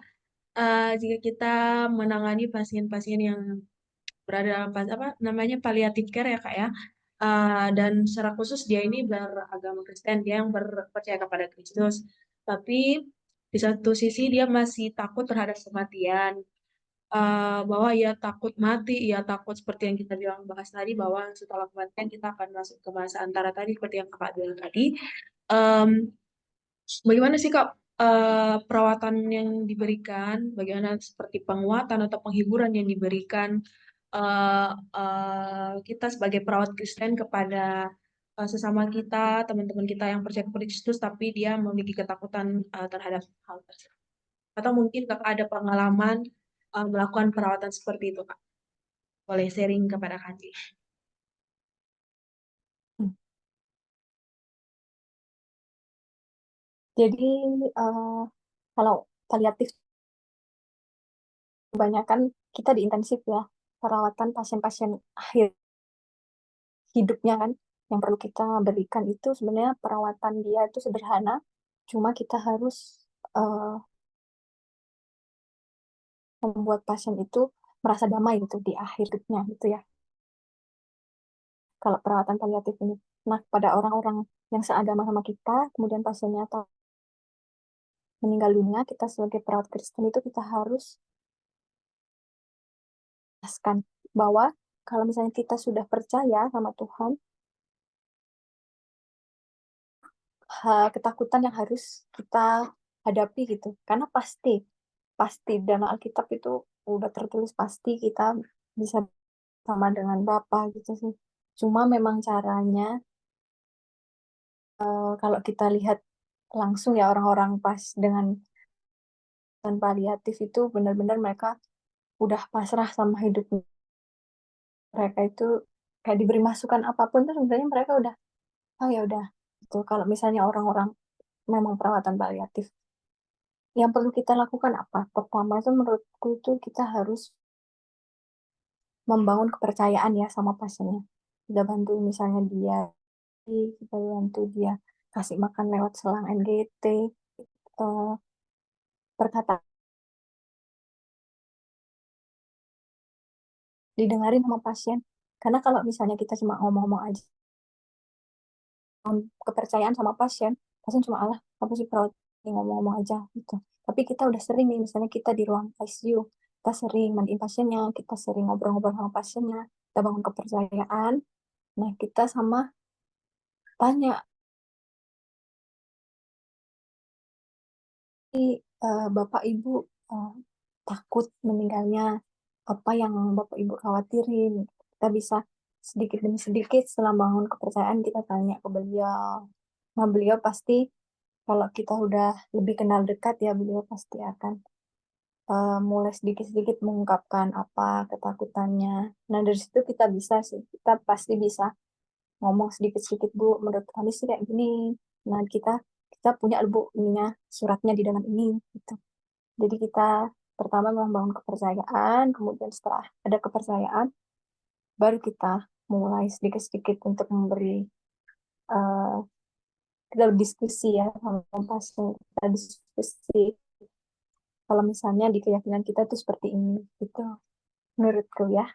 jika kita menangani pasien-pasien yang berada dalam apa namanya palliative care ya Kak ya, dan secara khusus dia ini beragama Kristen, dia yang percaya kepada Kristus, tapi di satu sisi dia masih takut terhadap kematian, bahwa ia takut mati, ia takut seperti yang kita bilang bahas tadi bahwa setelah kematian kita akan masuk ke masa antara tadi seperti yang kakak bilang tadi. Em, Bagaimana sih Kak perawatan yang diberikan, bagaimana seperti penguatan atau penghiburan yang diberikan kita sebagai perawat Kristen kepada sesama kita, teman-teman kita yang percaya kepada Kristus, tapi dia memiliki ketakutan terhadap hal tersebut. Atau mungkin Kakak ada pengalaman melakukan perawatan seperti itu, Kak. Boleh sharing kepada kami. Jadi kalau paliatif kebanyakan kita di intensif ya, perawatan pasien-pasien akhir hidupnya kan, yang perlu kita berikan itu sebenarnya perawatan dia itu sederhana, cuma kita harus membuat pasien itu merasa damai gitu di akhir hidupnya gitu ya. Kalau perawatan paliatif ini, nah pada orang-orang yang seagama sama kita, kemudian pasiennya atau meninggal dunia, kita sebagai perawat Kristen itu kita harus jelaskan bahwa kalau misalnya kita sudah percaya sama Tuhan, ketakutan yang harus kita hadapi gitu. Karena pasti dalam Alkitab itu udah tertulis pasti kita bisa sama dengan Bapa gitu sih. Cuma memang caranya kalau kita lihat langsung ya orang-orang pas dengan paliatif itu benar-benar mereka udah pasrah sama hidup mereka itu kayak diberi masukan apapun tuh sebenarnya mereka udah oh ya udah itu kalau misalnya orang-orang memang perawatan paliatif yang perlu kita lakukan apa? Pertama itu menurutku itu kita harus membangun kepercayaan ya sama pasiennya. Kita bantu misalnya dia, kita bantu dia kasih makan lewat selang NGT, perkataan didengarin sama pasien. Karena kalau misalnya kita cuma ngomong-ngomong aja, kepercayaan sama pasien, pasien cuma Allah, apa sih perawat ngomong-ngomong aja gitu. Tapi kita udah sering nih, misalnya kita di ruang ICU, kita sering mandiin pasiennya, kita sering ngobrol-ngobrol sama pasiennya, kita bangun kepercayaan. Nah, kita sama tanya Bapak Ibu eh, takut meninggalnya, apa yang Bapak Ibu khawatirin. Kita bisa sedikit demi sedikit setelah bangun kepercayaan kita tanya ke beliau. Nah, beliau pasti kalau kita udah lebih kenal dekat ya, beliau pasti akan mulai sedikit-sedikit mengungkapkan apa ketakutannya. Nah, dari situ kita bisa sih, kita pasti bisa ngomong sedikit-sedikit, Bu, menurut kami sih kayak gini. Nah, kita punya Bu ininya, suratnya di dalam ini gitu. Jadi kita pertama membangun kepercayaan, kemudian setelah ada kepercayaan, baru kita mulai sedikit-sedikit untuk memberi eh, kita berdiskusi ya sama pasien, kita diskusi kalau misalnya di keyakinan kita tuh seperti ini gitu menurutku ya.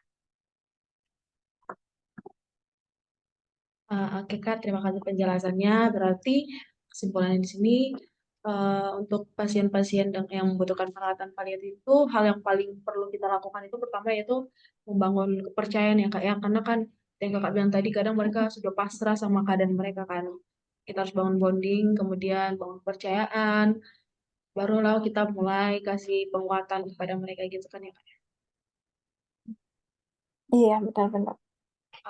Oke Kak, terima kasih penjelasannya. Berarti kesimpulannya di sini untuk pasien-pasien yang membutuhkan perawatan paliatif itu hal yang paling perlu kita lakukan itu pertama yaitu membangun kepercayaan ya Kak ya. Karena kan yang Kakak bilang tadi kadang mereka sudah pasrah sama keadaan mereka kan. Kita harus bangun bonding, kemudian bangun kepercayaan, barulah kita mulai kasih penguatan kepada mereka gitu kan ya Kak. Iya, benar-benar.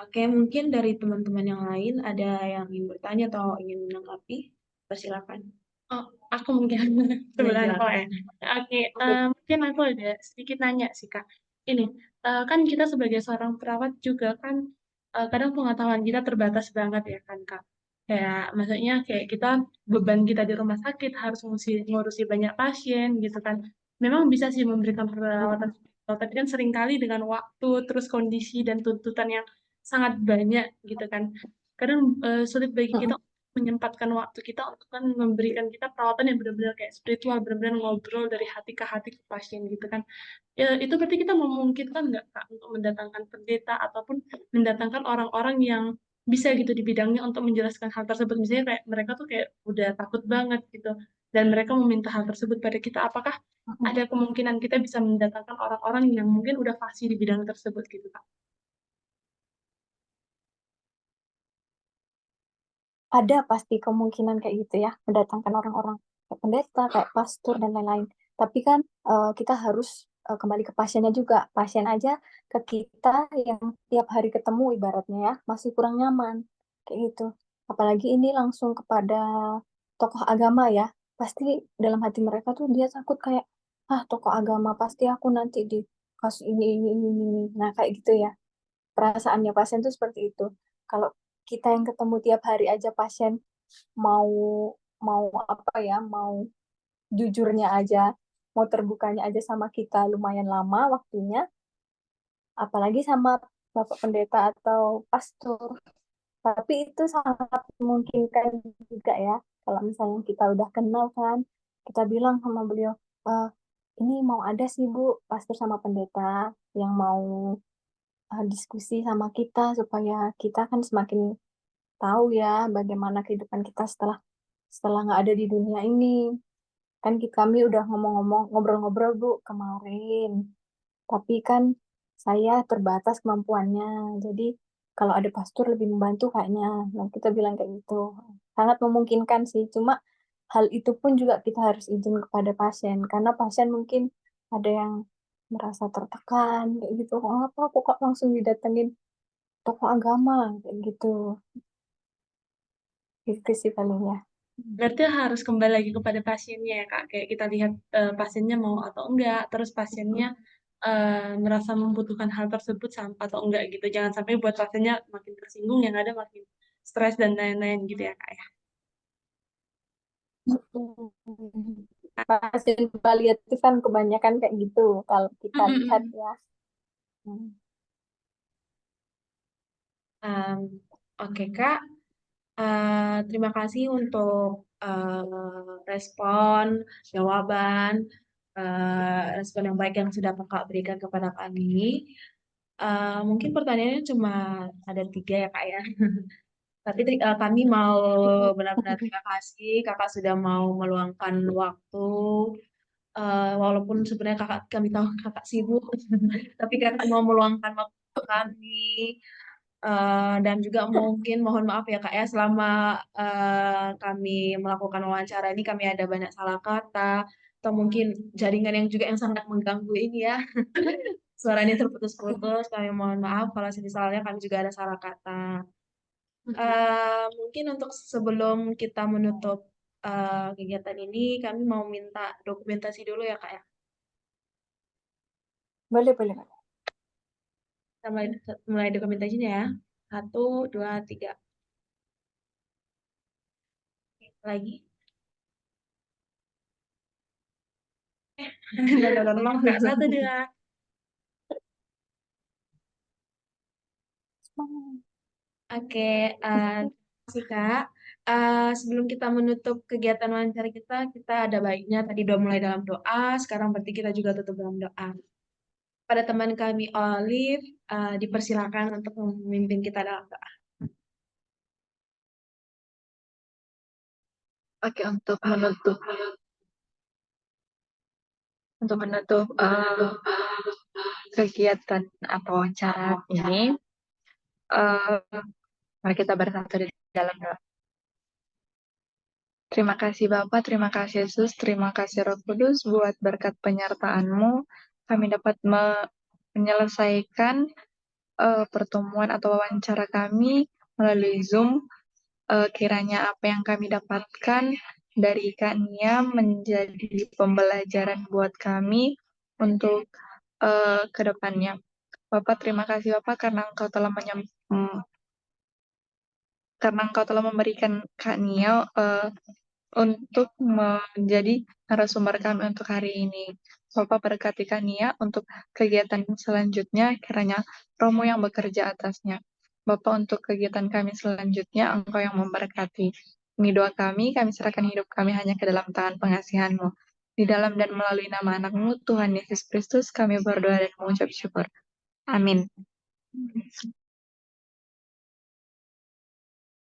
Oke, mungkin dari teman-teman yang lain ada yang ingin bertanya atau ingin menanggapi? Persilakan. Oh, aku mungkin Ya, sebelum kau silakan. ya. Oke, mungkin aku ada sedikit nanya sih Kak. Ini, kan kita sebagai seorang perawat juga kan kadang pengetahuan kita terbatas banget ya kan Kak. Kayak maksudnya kayak kita beban kita di rumah sakit harus ngurusi banyak pasien gitu kan. Memang bisa sih memberikan perawatan, tapi kan seringkali dengan waktu, terus kondisi dan tuntutan yang sangat banyak gitu kan. Kadang sulit bagi kita menyempatkan waktu kita untuk kan memberikan kita perawatan yang benar-benar kayak spiritual, benar-benar ngobrol dari hati ke pasien gitu kan. Ya, itu berarti kita memungkinkan nggak Kak untuk mendatangkan pendeta ataupun mendatangkan orang-orang yang bisa gitu di bidangnya untuk menjelaskan hal tersebut. Misalnya kayak mereka tuh kayak udah takut banget gitu dan mereka meminta hal tersebut pada kita. Apakah ada kemungkinan kita bisa mendatangkan orang-orang yang mungkin udah fasih di bidang tersebut gitu Kak? Ada pasti kemungkinan kayak gitu ya, mendatangkan orang-orang kayak pendeta, kayak pastor dan lain-lain. Tapi kan kita harus kembali ke pasiennya juga. Pasien aja ke kita yang tiap hari ketemu ibaratnya ya, masih kurang nyaman kayak gitu. Apalagi ini langsung kepada tokoh agama ya. Pasti dalam hati mereka tuh dia takut kayak, ah tokoh agama pasti aku nanti di kasus ini. Nah kayak gitu ya. Perasaannya pasien tuh seperti itu. Kalau kita yang ketemu tiap hari aja pasien mau mau apa ya, mau jujurnya aja, mau terbukanya aja sama kita lumayan lama waktunya, apalagi sama Bapak Pendeta atau pastor. Tapi itu sangat memungkinkan juga ya, kalau misalnya kita udah kenal kan, kita bilang sama beliau, "Eh, ini mau ada sih Bu, pastor sama pendeta yang mau diskusi sama kita supaya kita kan semakin tahu ya bagaimana kehidupan kita setelah setelah nggak ada di dunia ini. Kan kami udah ngomong-ngomong, ngobrol-ngobrol Bu kemarin. Tapi kan saya terbatas kemampuannya. Jadi kalau ada pastor lebih membantu kayaknya. Nah, kita bilang kayak gitu. Sangat memungkinkan sih. Cuma hal itu pun juga kita harus izin kepada pasien. Karena pasien mungkin ada yang merasa tertekan kayak gitu. Oh, apa aku kok langsung didatengin tokoh agama kayak gitu. Gitu sih palingnya. Berarti harus kembali lagi kepada pasiennya ya Kak. Kayak kita lihat pasiennya mau atau enggak, terus pasiennya merasa membutuhkan hal tersebut atau enggak gitu. Jangan sampai buat pasiennya makin tersinggung, yang ada makin stres dan lain-lain gitu ya Kak ya. Pasien paliatif kan kebanyakan kayak gitu kalau kita lihat Mm-mm. ya. Hmm. Um, Oke Kak, terima kasih untuk respon, jawaban, respon yang baik yang sudah Kakak berikan kepada kami. Mungkin pertanyaannya cuma ada 3 ya Kak ya. Tapi kami mau benar-benar terima kasih Kakak sudah mau meluangkan waktu. Walaupun sebenarnya kami tahu Kakak sibuk, tapi Kakak mau meluangkan waktu kami. Dan juga mungkin mohon maaf ya Kak ya, selama kami melakukan wawancara ini kami ada banyak salah kata, atau mungkin jaringan yang juga yang sangat mengganggu ini ya. Suaranya terputus-putus, kami mohon maaf kalau misalnya kami juga ada salah kata. Mungkin untuk sebelum kita menutup kegiatan ini, kami mau minta dokumentasi dulu ya Kak ya. Boleh, boleh. Kita mulai dokumentasinya ya. 1, 2, 3. Lagi. Tolong Kak, 1, 2. Oke, terima kasih Kak. Sebelum kita menutup kegiatan wawancara kita ada baiknya tadi udah mulai dalam doa, sekarang berarti kita juga tutup dalam doa. Pada teman kami Olive, dipersilakan untuk memimpin kita dalam doa. Oke, untuk menutup kegiatan atau wawancara ini, mari kita bersatu di dalam doa. Terima kasih Bapak, terima kasih Yesus, terima kasih Roh Kudus buat berkat penyertaan-Mu. Kami dapat menyelesaikan pertemuan atau wawancara kami melalui Zoom. Kiranya apa yang kami dapatkan dari Kak Nia menjadi pembelajaran buat kami untuk ke depannya. Bapak, terima kasih Bapak karena Engkau telah memberikan Kak Nia untuk menjadi narasumber kami untuk hari ini. Bapak berkati Kak Nia untuk kegiatan selanjutnya, kiranya Romo yang bekerja atasnya. Bapak untuk kegiatan kami selanjutnya, Engkau yang memberkati. Ini doa kami serahkan hidup kami hanya ke dalam tangan pengasihan-Mu. Di dalam dan melalui nama anak-Mu, Tuhan Yesus Kristus, kami berdoa dan mengucap syukur. Amin.